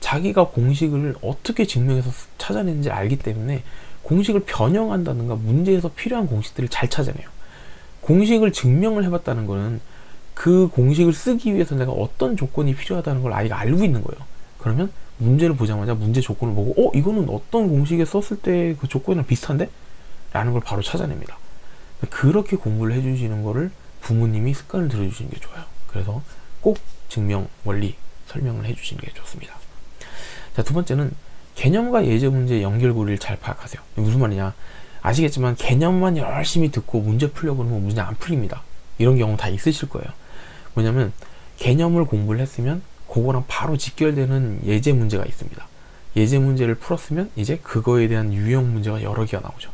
자기가 공식을 어떻게 증명해서 찾아내는지 알기 때문에 공식을 변형한다든가 문제에서 필요한 공식들을 잘 찾아내요. 공식을 증명을 해봤다는 거는 그 공식을 쓰기 위해서 내가 어떤 조건이 필요하다는 걸 아이가 알고 있는 거예요. 그러면 문제를 보자마자 문제 조건을 보고 이거는 어떤 공식에 썼을 때 그 조건이랑 비슷한데? 라는 걸 바로 찾아냅니다. 그렇게 공부를 해주시는 거를 부모님이 습관을 들여주시는 게 좋아요. 그래서 꼭 증명, 원리 설명을 해주시는 게 좋습니다. 자, 두 번째는 개념과 예제 문제의 연결고리를 잘 파악하세요. 무슨 말이냐? 아시겠지만 개념만 열심히 듣고 문제 풀려고 그러면 문제 안 풀립니다. 이런 경우 다 있으실 거예요. 뭐냐면 개념을 공부를 했으면 그거랑 바로 직결되는 예제 문제가 있습니다. 예제 문제를 풀었으면 이제 그거에 대한 유형 문제가 여러 개가 나오죠.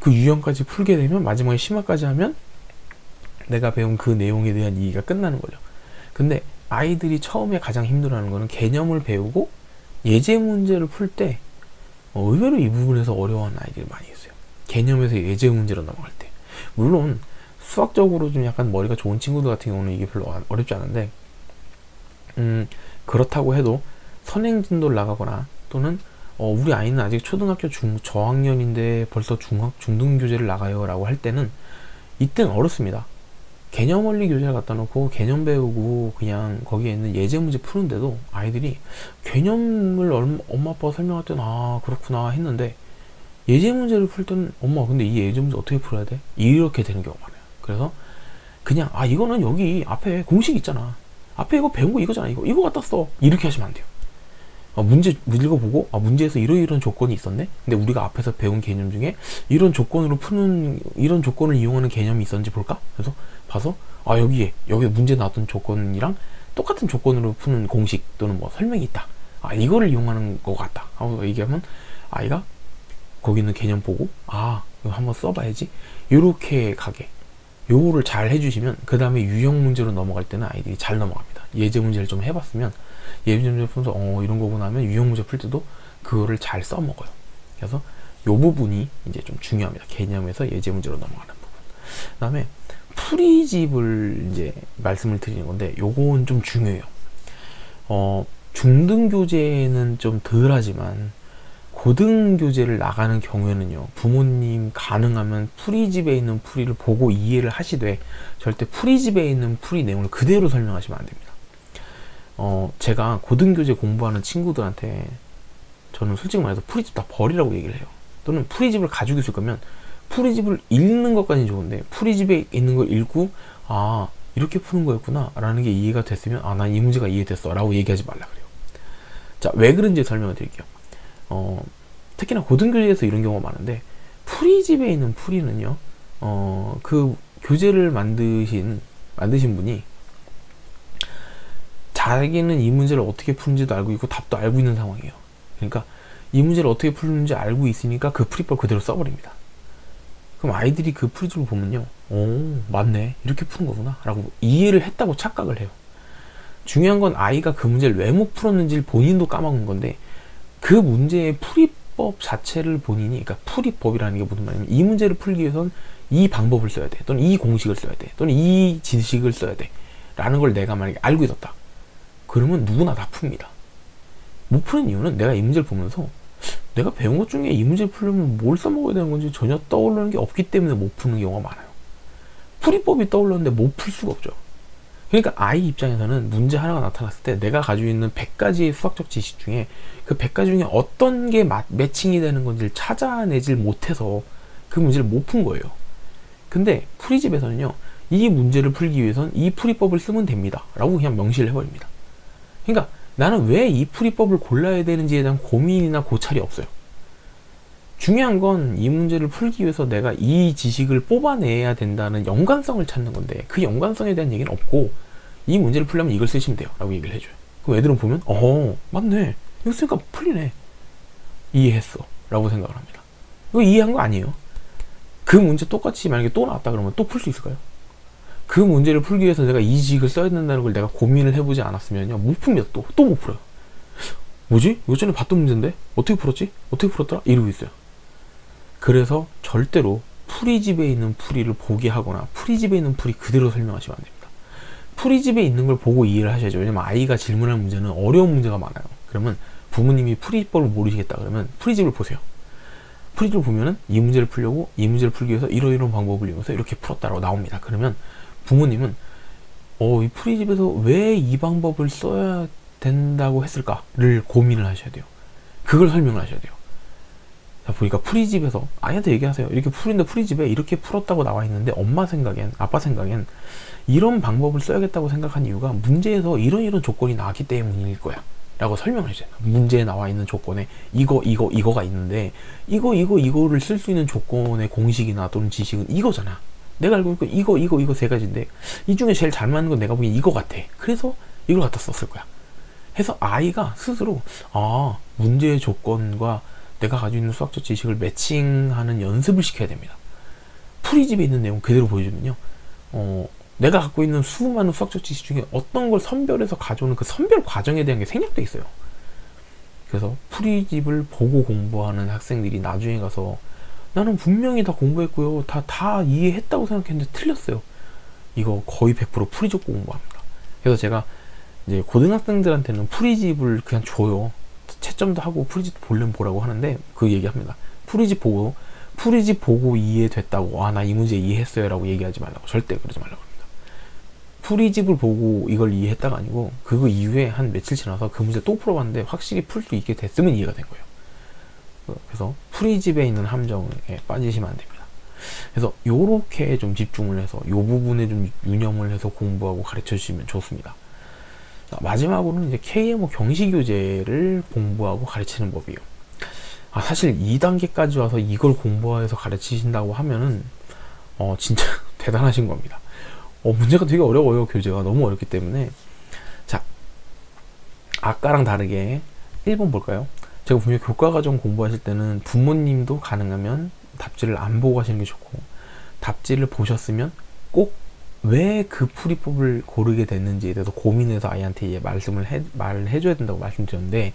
그 유형까지 풀게 되면 마지막에 심화까지 하면 내가 배운 그 내용에 대한 이해가 끝나는 거죠. 근데 아이들이 처음에 가장 힘들어하는 거는 개념을 배우고 예제 문제를 풀 때 의외로 이 부분에서 어려워하는 아이들이 많이 있어요. 개념에서 예제 문제로 넘어갈 때. 물론 수학적으로 좀 약간 머리가 좋은 친구들 같은 경우는 이게 별로 어렵지 않은데 그렇다고 해도 선행진도를 나가거나 또는 우리 아이는 아직 초등학교 저학년인데 벌써 중등교재를 나가요 라고 할 때는 이때는 어렵습니다. 개념 원리 교재를 갖다 놓고 개념 배우고 그냥 거기에 있는 예제 문제 푸는데도 아이들이 개념을 엄마 아빠가 설명할 때는 그렇구나 했는데 예제 문제를 풀 때는 엄마 근데 이 예제 문제 어떻게 풀어야 돼? 이렇게 되는 경우가 많아요. 그래서 그냥 이거는 여기 앞에 공식 있잖아. 앞에 이거 배운 거 이거잖아. 이거 갖다 써. 이렇게 하시면 안 돼요. 문제 읽어보고 문제에서 이런 조건이 있었네. 근데 우리가 앞에서 배운 개념 중에 이런 조건을 이용하는 개념이 있었는지 볼까? 그래서 봐서 여기 문제 나왔던 조건이랑 똑같은 조건으로 푸는 공식 또는 뭐 설명이 있다. 이거를 이용하는 것 같다 하고 얘기하면 아이가 거기 있는 개념 보고 이거 한번 써봐야지 요렇게 가게 요거를 잘 해주시면 그 다음에 유형 문제로 넘어갈 때는 아이들이 잘 넘어갑니다. 예제 문제를 좀 해봤으면 예제 문제 풀면서 이런 거구나 하면 유형 문제 풀 때도 그거를 잘 써먹어요. 그래서 요 부분이 이제 좀 중요합니다. 개념에서 예제 문제로 넘어가는 부분. 그 다음에 풀이집을 이제 말씀을 드리는 건데 요건 좀 중요해요. 중등 교재는 좀 덜 하지만 고등 교재를 나가는 경우에는요, 부모님 가능하면 풀이집에 있는 풀이를 보고 이해를 하시되 절대 풀이집에 있는 풀이 내용을 그대로 설명하시면 안 됩니다. 제가 고등 교재 공부하는 친구들한테 저는 솔직히 말해서 풀이집 다 버리라고 얘기를 해요. 또는 풀이집을 가지고 있을 거면 풀이집을 읽는 것까지는 좋은데 풀이집에 있는 걸 읽고 이렇게 푸는 거였구나 라는 게 이해가 됐으면 난 이 문제가 이해됐어 라고 얘기하지 말라 그래요. 자, 왜 그런지 설명을 드릴게요. 특히나 고등교재에서 이런 경우가 많은데 풀이집에 있는 풀이는요, 그 교재를 만드신 분이 자기는 이 문제를 어떻게 푸는지도 알고 있고 답도 알고 있는 상황이에요. 그러니까 이 문제를 어떻게 푸는지 알고 있으니까 그 풀이법 그대로 써버립니다. 그럼 아이들이 그 풀이집을 보면요, 맞네, 이렇게 푸는 거구나 라고 이해를 했다고 착각을 해요. 중요한 건 아이가 그 문제를 왜 못 풀었는지를 본인도 까먹은 건데 그 문제의 풀이법 자체를 본인이, 그러니까 풀이법이라는 게 무슨 말이냐면 이 문제를 풀기 위해선 이 방법을 써야 돼, 또는 이 공식을 써야 돼, 또는 이 지식을 써야 돼 라는 걸 내가 만약에 알고 있었다 그러면 누구나 다 풉니다. 못 푸는 이유는 내가 이 문제를 보면서 내가 배운 것 중에 이 문제를 풀려면 뭘 써먹어야 되는 건지 전혀 떠오르는 게 없기 때문에 못 푸는 경우가 많아요. 풀이법이 떠올랐는데 못 풀 수가 없죠. 그러니까 아이 입장에서는 문제 하나가 나타났을 때 내가 가지고 있는 100가지의 수학적 지식 중에 그 100가지 중에 어떤 게 매칭이 되는 건지를 찾아내질 못해서 그 문제를 못 푼 거예요. 근데 풀이집에서는요, 이 문제를 풀기 위해선 이 풀이법을 쓰면 됩니다 라고 그냥 명시를 해버립니다. 그러니까 나는 왜 이 풀이법을 골라야 되는지에 대한 고민이나 고찰이 없어요. 중요한 건 이 문제를 풀기 위해서 내가 이 지식을 뽑아내야 된다는 연관성을 찾는 건데 그 연관성에 대한 얘기는 없고 이 문제를 풀려면 이걸 쓰시면 돼요 라고 얘기를 해줘요. 그럼 애들은 보면 맞네, 이거 쓰니까 풀리네, 이해했어 라고 생각을 합니다. 이거 이해한 거 아니에요. 그 문제 똑같이 만약에 또 나왔다 그러면 또 풀 수 있을까요? 그 문제를 풀기 위해서 내가 이 지식을 써야 된다는 걸 내가 고민을 해보지 않았으면요, 못 풉니다. 또 못 풀어요. 뭐지? 요전에 봤던 문제인데 어떻게 풀었지? 어떻게 풀었더라? 이러고 있어요. 그래서 절대로 풀이집에 있는 풀이를 보게 하거나 풀이집에 있는 풀이 그대로 설명하시면 안 됩니다. 풀이집에 있는 걸 보고 이해를 하셔야죠. 왜냐면 아이가 질문할 문제는 어려운 문제가 많아요. 그러면 부모님이 풀이법을 모르시겠다 그러면 풀이집을 보세요. 풀이집을 보면은 이 문제를 풀려고 이 문제를 풀기 위해서 이런 방법을 이용해서 이렇게 풀었다라고 나옵니다. 그러면 부모님은 이 풀이집에서 왜 이 방법을 써야 된다고 했을까를 고민을 하셔야 돼요. 그걸 설명을 하셔야 돼요. 자, 보니까 풀이집에서 아이한테 얘기하세요. 이렇게 풀인데 풀이집에 이렇게 풀었다고 나와 있는데 엄마 생각엔, 아빠 생각엔 이런 방법을 써야겠다고 생각한 이유가 문제에서 이런 조건이 나왔기 때문일 거야 라고 설명을 해줘요. 문제에 나와 있는 조건에 이거가 있는데 이거를 쓸 수 있는 조건의 공식이나 또는 지식은 이거잖아. 내가 알고 있고 이거 세 가지인데 이 중에 제일 잘 맞는 건 내가 보기엔 이거 같아. 그래서 이걸 갖다 썼을 거야. 해서 아이가 스스로 문제의 조건과 내가 가지고 있는 수학적 지식을 매칭하는 연습을 시켜야 됩니다. 풀이집에 있는 내용 그대로 보여주면요, 내가 갖고 있는 수많은 수학적 지식 중에 어떤 걸 선별해서 가져오는 그 선별 과정에 대한 게 생략돼 있어요. 그래서 풀이집을 보고 공부하는 학생들이 나중에 가서 나는 분명히 다 공부했고요, 다 이해했다고 생각했는데 틀렸어요. 이거 거의 100% 풀이집 공부합니다. 그래서 제가 이제 고등학생들한테는 풀이집을 그냥 줘요. 채점도 하고 풀이집 보려면 보라고 하는데 그 얘기합니다. 풀이집 보고 이해됐다고 나 이 문제 이해했어요 라고 얘기하지 말라고, 절대 그러지 말라고 합니다. 풀이집을 보고 이걸 이해했다가 아니고 그거 이후에 한 며칠 지나서 그 문제 또 풀어봤는데 확실히 풀 수 있게 됐으면 이해가 된 거예요. 그래서 프리집에 있는 함정에 빠지시면 안 됩니다. 그래서 요렇게 좀 집중을 해서 요 부분에 좀 유념을 해서 공부하고 가르쳐 주시면 좋습니다. 자, 마지막으로는 이제 KMO 경시교재를 공부하고 가르치는 법이에요. 사실 2단계까지 와서 이걸 공부해서 가르치신다고 하면은 진짜 대단하신 겁니다. 문제가 되게 어려워요. 교재가 너무 어렵기 때문에. 자, 아까랑 다르게 1번 볼까요? 제가 분명히 교과과정 공부하실 때는 부모님도 가능하면 답지를 안 보고 하시는 게 좋고, 답지를 보셨으면 꼭 왜 그 풀이법을 고르게 됐는지에 대해서 고민해서 아이한테 말을 해줘야 된다고 말씀드렸는데,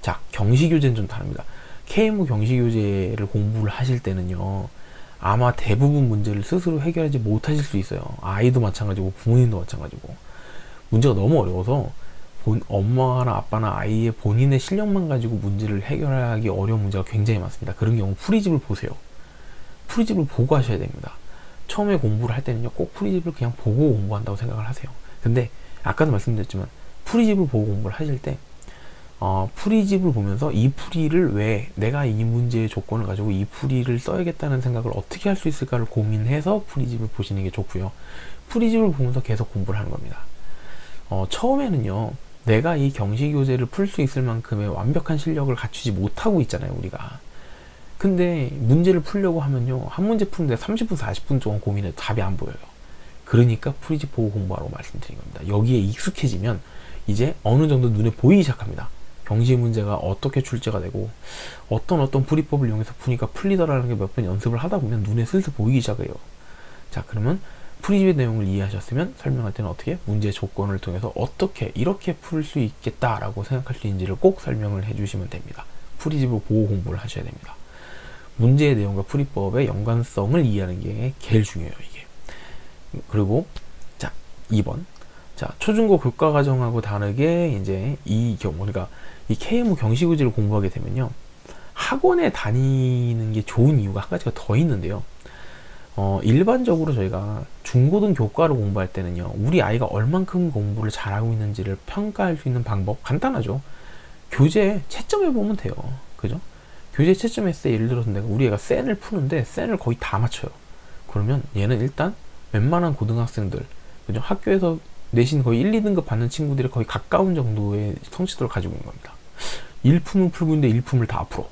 자, 경시교재는 좀 다릅니다. KMO 경시교재를 공부를 하실 때는요, 아마 대부분 문제를 스스로 해결하지 못하실 수 있어요. 아이도 마찬가지고 부모님도 마찬가지고. 문제가 너무 어려워서 엄마나 아빠나 아이의 본인의 실력만 가지고 문제를 해결하기 어려운 문제가 굉장히 많습니다. 그런 경우 프리집을 보세요. 프리집을 보고 하셔야 됩니다. 처음에 공부를 할 때는요, 꼭 프리집을 그냥 보고 공부한다고 생각을 하세요. 근데 아까도 말씀드렸지만 프리집을 보고 공부를 하실 때 프리집을 보면서 이 풀이를 왜 내가 이 문제의 조건을 가지고 이 풀이를 써야겠다는 생각을 어떻게 할 수 있을까를 고민해서 프리집을 보시는 게 좋고요. 프리집을 보면서 계속 공부를 하는 겁니다. 처음에는요, 내가 이 경시교재를 풀 수 있을 만큼의 완벽한 실력을 갖추지 못하고 있잖아요, 우리가. 근데 문제를 풀려고 하면요, 한 문제 푸는데 30분, 40분 동안 고민해도 답이 안 보여요. 그러니까 프리집 보고 공부하라고 말씀드린 겁니다. 여기에 익숙해지면 이제 어느 정도 눈에 보이기 시작합니다. 경시 문제가 어떻게 출제가 되고 어떤 풀이법을 이용해서 푸니까 풀리더라는 게 몇 번 연습을 하다 보면 눈에 슬슬 보이기 시작해요. 자, 그러면 프리집의 내용을 이해하셨으면 설명할 때는 어떻게 문제 조건을 통해서 어떻게 이렇게 풀 수 있겠다라고 생각할 수 있는지를 꼭 설명을 해주시면 됩니다. 프리집을 보고 공부를 하셔야 됩니다. 문제의 내용과 풀이법의 연관성을 이해하는 게 제일 중요해요, 이게. 그리고 자, 2번. 자, 초중고 교과 과정하고 다르게 이제 이 경우, 그러니까 이 KMO 경시교재를 공부하게 되면요, 학원에 다니는 게 좋은 이유가 한 가지가 더 있는데요. 일반적으로 저희가 중고등 교과를 공부할 때는요, 우리 아이가 얼만큼 공부를 잘하고 있는지를 평가할 수 있는 방법 간단하죠. 교재 채점해 보면 돼요. 그죠? 교재 채점했을 때 예를 들어서 내가 우리 애가 센을 푸는데 센을 거의 다 맞춰요. 그러면 얘는 일단 웬만한 고등학생들, 그죠? 학교에서 내신 거의 1, 2등급 받는 친구들이 거의 가까운 정도의 성취도를 가지고 있는 겁니다. 1품을 풀고 있는데 1품을 다 풀어.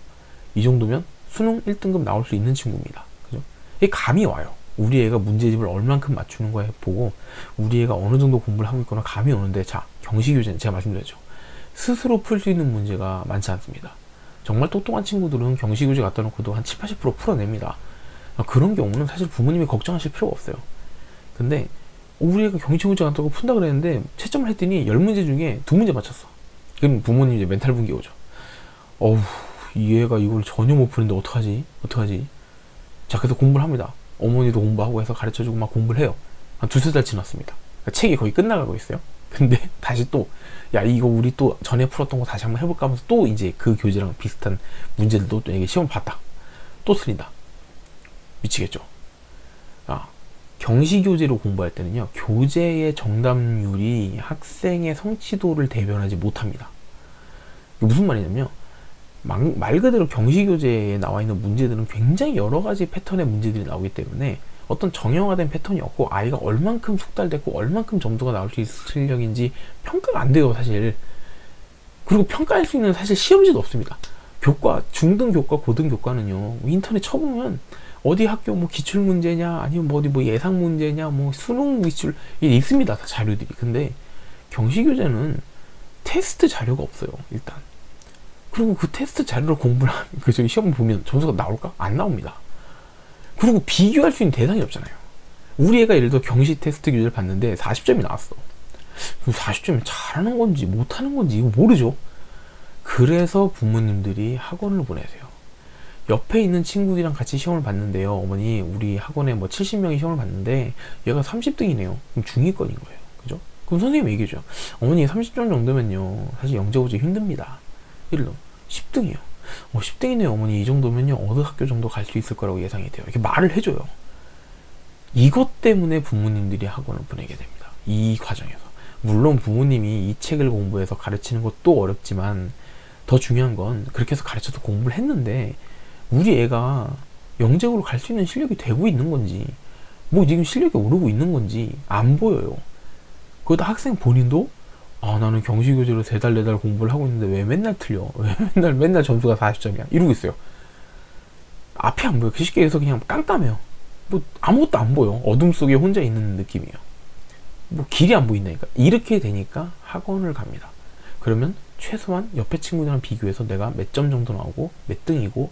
이 정도면 수능 1등급 나올 수 있는 친구입니다. 그죠? 이게 감이 와요. 우리 애가 문제집을 얼만큼 맞추는 거에 보고 우리 애가 어느 정도 공부를 하고 있거나 감이 오는데, 자, 경시교재는 제가 말씀드렸죠. 스스로 풀 수 있는 문제가 많지 않습니다. 정말 똑똑한 친구들은 경시교재 갖다 놓고도 한 70, 80% 풀어냅니다. 그런 경우는 사실 부모님이 걱정하실 필요가 없어요. 근데 우리 애가 경시교재 갖다 놓고 푼다 그랬는데 채점을 했더니 10문제 중에 2문제 맞췄어. 그럼 부모님 이제 멘탈 붕괴 오죠. 이 애가 이걸 전혀 못 푸는데 어떡하지? 자, 그래서 공부를 합니다. 어머니도 공부하고 해서 가르쳐주고 막 공부를 해요. 한 2~3달 지났습니다. 그러니까 책이 거의 끝나가고 있어요. 근데 다시 또, 야, 이거 우리 또 전에 풀었던 거 다시 한번 해볼까 하면서 또 이제 그 교재랑 비슷한 문제들도 또 이게 시험 봤다. 또 틀린다. 미치겠죠? 경시교재로 공부할 때는요, 교재의 정답률이 학생의 성취도를 대변하지 못합니다. 이게 무슨 말이냐면, 말 그대로 경시교재에 나와 있는 문제들은 굉장히 여러 가지 패턴의 문제들이 나오기 때문에 어떤 정형화된 패턴이 없고 아이가 얼만큼 숙달됐고 얼만큼 점수가 나올 수 있을 실력인지 평가가 안 돼요, 사실. 그리고 평가할 수 있는 사실 시험지도 없습니다. 교과, 중등 교과, 고등 교과는요, 인터넷 쳐보면 어디 학교 뭐 기출 문제냐, 아니면 뭐 어디 뭐 예상 문제냐, 뭐 수능 기출, 이게 있습니다, 다 자료들이. 근데 경시교재는 테스트 자료가 없어요, 일단. 그리고 그 테스트 자료를 공부를 하면 그 저기 시험을 보면 점수가 나올까? 안 나옵니다. 그리고 비교할 수 있는 대상이 없잖아요. 우리 애가 예를 들어 경시 테스트 교재를 봤는데 40점이 나왔어. 그럼 40점이 잘하는 건지 못하는 건지 이거 모르죠. 그래서 부모님들이 학원을 보내세요. 옆에 있는 친구들이랑 같이 시험을 봤는데요, 어머니 우리 학원에 뭐 70명이 시험을 봤는데 얘가 30등이네요. 그럼 중위권인 거예요. 그죠? 그럼 선생님이 얘기해줘요. 어머니 30점 정도면요, 사실 영재고시 힘듭니다. 예를 들어 10등이요. 10등이네요 어머니. 이 정도면요 어느 학교 정도 갈 수 있을 거라고 예상이 돼요. 이렇게 말을 해줘요. 이것 때문에 부모님들이 학원을 보내게 됩니다. 이 과정에서. 물론 부모님이 이 책을 공부해서 가르치는 것도 어렵지만 더 중요한 건 그렇게 해서 가르쳐서 공부를 했는데 우리 애가 영재고로 갈 수 있는 실력이 되고 있는 건지 뭐 지금 실력이 오르고 있는 건지 안 보여요. 그것도 학생 본인도 나는 경시교재로 3달 4달 공부를 하고 있는데 왜 맨날 틀려, 왜 맨날 점수가 40점이야 이러고 있어요. 앞이 안 보여. 쉽게 해서 그냥 깜깜해요. 뭐 아무것도 안 보여. 어둠 속에 혼자 있는 느낌이에요. 뭐 길이 안 보인다니까. 이렇게 되니까 학원을 갑니다. 그러면 최소한 옆에 친구들이랑 비교해서 내가 몇 점 정도 나오고 몇 등이고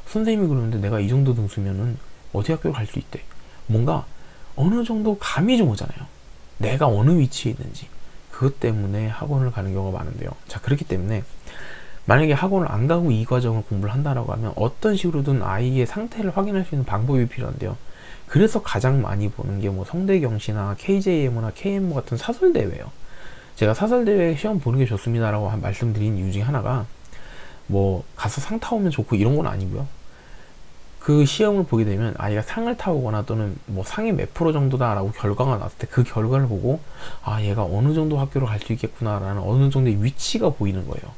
선생님이 그러는데 내가 이 정도 등수면은 어디 학교를 갈 수 있대. 뭔가 어느 정도 감이 좀 오잖아요. 내가 어느 위치에 있는지. 그것 때문에 학원을 가는 경우가 많은데요. 자, 그렇기 때문에 만약에 학원을 안 가고 이 과정을 공부를 한다라고 하면 어떤 식으로든 아이의 상태를 확인할 수 있는 방법이 필요한데요. 그래서 가장 많이 보는 게 뭐 성대경시나 KJMO나 KMO 같은 사설대회예요. 제가 사설대회 시험 보는 게 좋습니다라고 말씀드린 이유 중에 하나가 뭐 가서 상 타오면 좋고 이런 건 아니고요. 그 시험을 보게 되면 아이가 상을 타오거나 또는 뭐 상이 몇 프로 정도다라고 결과가 나왔을 때 그 결과를 보고 얘가 어느 정도 학교로 갈 수 있겠구나라는 어느 정도의 위치가 보이는 거예요.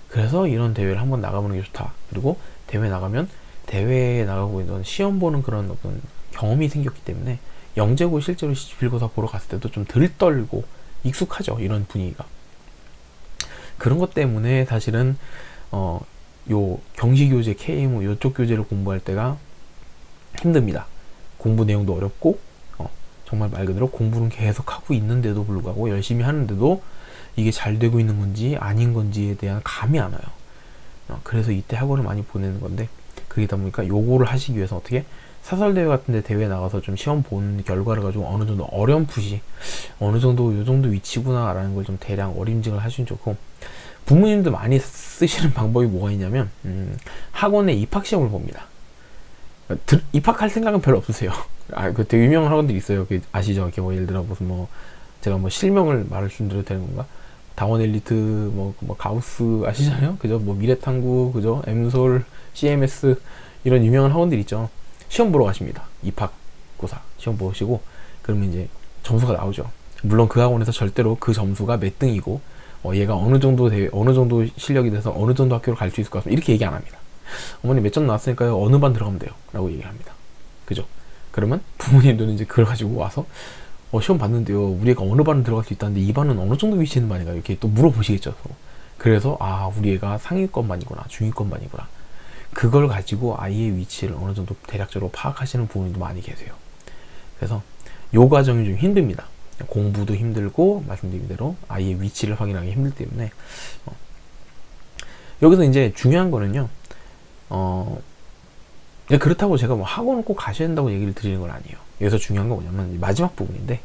그래서 이런 대회를 한번 나가보는 게 좋다. 그리고 대회 나가면 대회에 나가고 있는 시험 보는 그런 어떤 경험이 생겼기 때문에 영재고 실제로 시집일고사 보러 갔을 때도 좀 덜 떨고 익숙하죠. 이런 분위기가. 그런 것 때문에 사실은 요 경시교재, KMO 요쪽 교재를 공부할 때가 힘듭니다. 공부 내용도 어렵고 정말 말 그대로 공부는 계속 하고 있는데도 불구하고 열심히 하는데도 이게 잘 되고 있는 건지 아닌 건지에 대한 감이 안 와요. 그래서 이때 학원을 많이 보내는 건데 그러다 보니까 요거를 하시기 위해서 어떻게 사설대회 같은데 대회 나가서 좀 시험 본 결과를 가지고 어느 정도 어렴풋이 어느 정도 요 정도 위치구나 라는 걸 좀 대략 어림직을 하시면 좋고, 부모님도 많이 쓰시는 방법이 뭐가 있냐면 학원에 입학시험을 봅니다. 입학할 생각은 별로 없으세요. 그 되게 유명한 학원들이 있어요. 아시죠? 이렇게 뭐 예를 들어 무슨 뭐 제가 뭐 실명을 말씀드려도 되는 건가? 다원 엘리트 뭐 가우스 아시잖아요? 그죠? 뭐 미래탐구, 그죠? 엠솔, CMS 이런 유명한 학원들 있죠. 시험 보러 가십니다. 입학고사 시험 보시고 그러면 이제 점수가 나오죠. 물론 그 학원에서 절대로 그 점수가 몇 등이고 얘가 어느 정도 실력이 돼서 어느 정도 학교를 갈 수 있을 것 같습니다. 이렇게 얘기 안 합니다. 어머니 몇 점 나왔으니까요. 어느 반 들어가면 돼요. 라고 얘기를 합니다. 그죠? 그러면 부모님들은 이제 그걸 가지고 와서 시험 봤는데요. 우리 애가 어느 반을 들어갈 수 있다는데 이 반은 어느 정도 위치에 있는 반인가 이렇게 또 물어보시겠죠. 그래서 우리 애가 상위권 반이구나, 중위권 반이구나. 그걸 가지고 아이의 위치를 어느 정도 대략적으로 파악하시는 부모님도 많이 계세요. 그래서 요 과정이 좀 힘듭니다. 공부도 힘들고 말씀드린 대로 아이의 위치를 확인하기 힘들기 때문에 여기서 이제 중요한 거는요. 그렇다고 제가 뭐 학원을 꼭 가셔야 된다고 얘기를 드리는 건 아니에요. 여기서 중요한 건 뭐냐면 마지막 부분인데,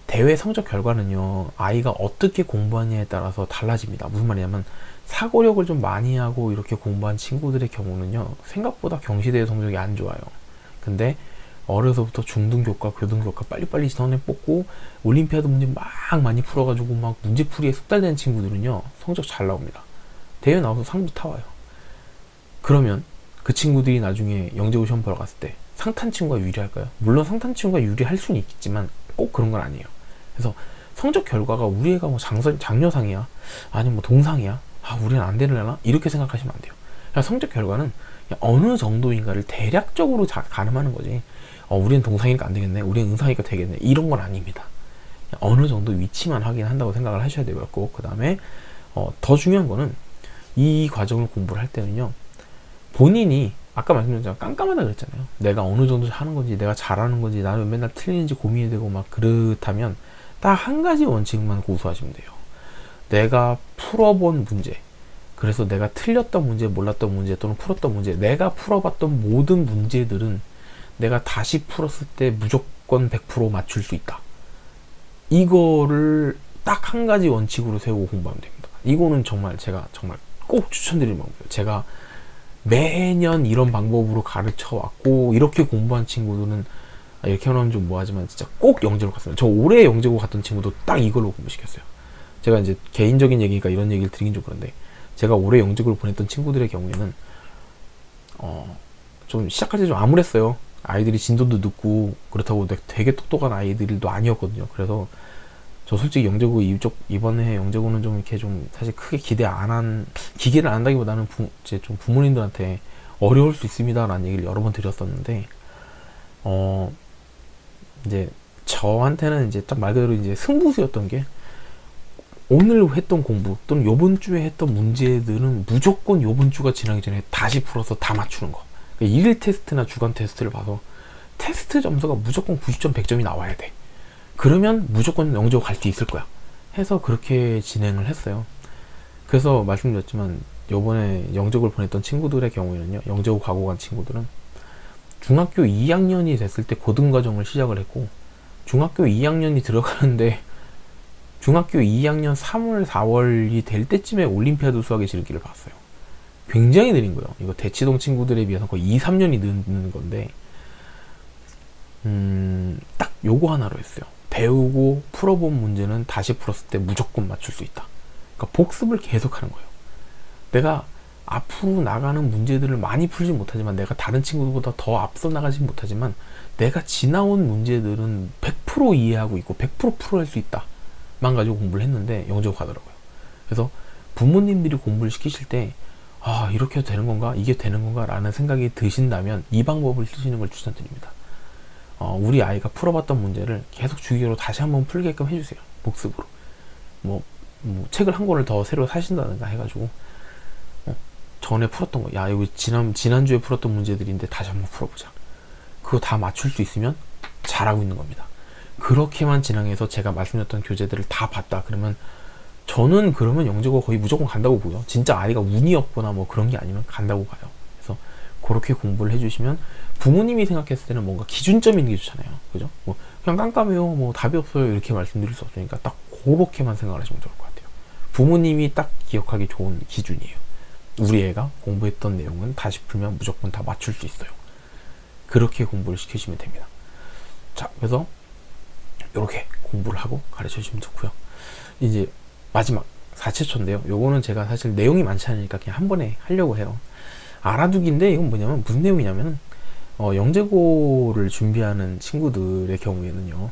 대회 성적 결과는요 아이가 어떻게 공부하냐에 따라서 달라집니다. 무슨 말이냐면 사고력을 좀 많이 하고 이렇게 공부한 친구들의 경우는요 생각보다 경시대회 성적이 안 좋아요. 근데 어려서부터 중등교과, 고등교과 빨리빨리 선에 뽑고 올림피아드 문제 막 많이 풀어가지고 막 문제풀이에 숙달된 친구들은요 성적 잘 나옵니다. 대회 나와서 상도 타와요. 그러면 그 친구들이 나중에 영재고 시험 보러 갔을 때 상탄 친구가 유리할까요? 물론 상탄 친구가 유리할 수는 있겠지만 꼭 그런 건 아니에요. 그래서 성적 결과가 우리 애가 뭐 장려상이야, 아니면 뭐 동상이야, 우리는 안 되려나? 이렇게 생각하시면 안 돼요. 그러니까 성적 결과는 어느 정도인가를 대략적으로 가늠하는 거지. 우리는 동상이니까 안 되겠네, 우리는 은상이니까 되겠네, 이런 건 아닙니다. 어느 정도 위치만 확인한다고 생각을 하셔야 되고, 그 다음에 더 중요한 거는 이 과정을 공부를 할 때는요 본인이 아까 말씀드렸잖아요. 깜깜하다 그랬잖아요. 내가 어느 정도 하는 건지, 내가 잘하는 건지, 나는 맨날 틀리는지 고민이 되고 막 그렇다면 딱 한 가지 원칙만 고수하시면 돼요. 내가 풀어본 문제, 그래서 내가 틀렸던 문제, 몰랐던 문제 또는 풀었던 문제, 내가 풀어봤던 모든 문제들은 내가 다시 풀었을 때 무조건 100% 맞출 수 있다. 이거를 딱 한 가지 원칙으로 세우고 공부하면 됩니다. 이거는 정말 제가 정말 꼭 추천드리는 방법이에요. 제가 매년 이런 방법으로 가르쳐 왔고 이렇게 공부한 친구들은 이렇게 하면 좀 뭐하지만 진짜 꼭 영재로 갔습니다. 저 올해 영재고 갔던 친구도 딱 이걸로 공부시켰어요. 제가 이제 개인적인 얘기니까 이런 얘기를 드리긴 좀 그런데, 제가 올해 영재고를 보냈던 친구들의 경우에는 좀 시작할 때 좀 암울했어요. 아이들이 진도도 늦고 그렇다고 되게 똑똑한 아이들도 아니었거든요. 그래서 저 솔직히 영재고 이번에 영재고는 좀 이렇게 좀 사실 크게 기대를 안 한다기보다는 이제 좀 부모님들한테 어려울 수 있습니다라는 얘기를 여러 번 드렸었는데, 이제 저한테는 이제 딱 말 그대로 이제 승부수였던 게, 오늘 했던 공부 또는 요번 주에 했던 문제들은 무조건 요번 주가 지나기 전에 다시 풀어서 다 맞추는 거. 그러니까 일일 테스트나 주간 테스트를 봐서 테스트 점수가 무조건 90점, 100점이 나와야 돼. 그러면 무조건 영재고 갈 수 있을 거야 해서 그렇게 진행을 했어요. 그래서 말씀드렸지만 요번에 영재고를 보냈던 친구들의 경우에는요, 영재고 가고 간 친구들은 중학교 2학년이 됐을 때 고등과정을 시작을 했고, 중학교 2학년이 들어가는데 중학교 2학년 3월, 4월이 될 때쯤에 올림피아드 수학의 실기를 봤어요. 굉장히 느린 거예요. 이거 대치동 친구들에 비해서 거의 2, 3년이 늦는 건데, 딱 요거 하나로 했어요. 배우고 풀어본 문제는 다시 풀었을 때 무조건 맞출 수 있다. 그러니까 복습을 계속 하는 거예요. 내가 앞으로 나가는 문제들을 많이 풀지 못하지만, 내가 다른 친구들보다 더 앞서 나가지 못하지만, 내가 지나온 문제들은 100% 이해하고 있고 100% 풀어낼 수 있다 만 가지고 공부를 했는데 영재고 가더라고요. 그래서 부모님들이 공부를 시키실 때 이렇게 해도 되는 건가, 이게 되는 건가 라는 생각이 드신다면 이 방법을 쓰시는 걸 추천드립니다. 우리 아이가 풀어봤던 문제를 계속 주기적으로 다시 한번 풀게끔 해주세요. 복습으로. 책을 한 권을 더 새로 사신다든가 해가지고, 전에 풀었던 거, 이거 지난주에 풀었던 문제들인데 다시 한번 풀어보자. 그거 다 맞출 수 있으면 잘하고 있는 겁니다. 그렇게만 진행해서 제가 말씀드렸던 교재들을 다 봤다 그러면, 저는 그러면 영재고 거의 무조건 간다고 보여. 진짜 아이가 운이 없거나 뭐 그런 게 아니면 간다고 봐요. 그래서 그렇게 공부를 해주시면, 부모님이 생각했을 때는 뭔가 기준점이 있는 게 좋잖아요. 그죠? 그냥 깜깜해요, 답이 없어요, 이렇게 말씀드릴 수 없으니까 딱 그렇게만 생각을 하시면 좋을 것 같아요. 부모님이 딱 기억하기 좋은 기준이에요. 우리 애가 공부했던 내용은 다시 풀면 무조건 다 맞출 수 있어요. 그렇게 공부를 시키시면 됩니다. 자, 그래서 이렇게 공부를 하고 가르쳐 주시면 좋고요. 이제 마지막 4채초인데요. 요거는 제가 사실 내용이 많지 않으니까 그냥 한 번에 하려고 해요. 알아두기인데, 이건 뭐냐면 무슨 내용이냐면, 영재고를 준비하는 친구들의 경우에는요,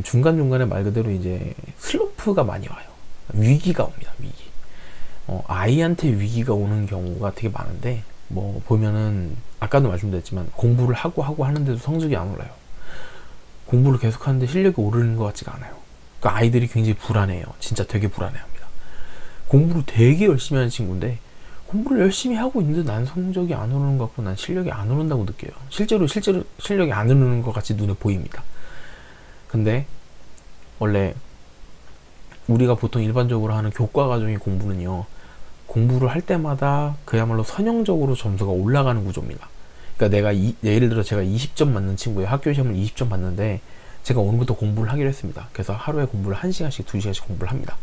중간중간에 말 그대로 이제 슬럼프가 많이 와요. 위기가 옵니다. 위기. 아이한테 위기가 오는 경우가 되게 많은데, 보면은 아까도 말씀드렸지만 공부를 하고 하는데도 성적이 안 올라요. 공부를 계속 하는데 실력이 오르는 것 같지가 않아요. 그러니까 아이들이 굉장히 불안해요. 진짜 되게 불안해합니다. 공부를 되게 열심히 하는 친구인데, 공부를 열심히 하고 있는데 난 성적이 안 오르는 것 같고 난 실력이 안 오른다고 느껴요. 실제로 실력이 안 오르는 것 같이 눈에 보입니다. 근데 원래 우리가 보통 일반적으로 하는 교과 과정의 공부는요, 공부를 할 때마다 그야말로 선형적으로 점수가 올라가는 구조입니다. 그러니까 예를 들어 제가 20점 맞는 친구예요. 학교 시험을 20점 맞는데 제가 오늘부터 공부를 하기로 했습니다. 그래서 하루에 공부를 1시간씩 2시간씩 공부를 합니다.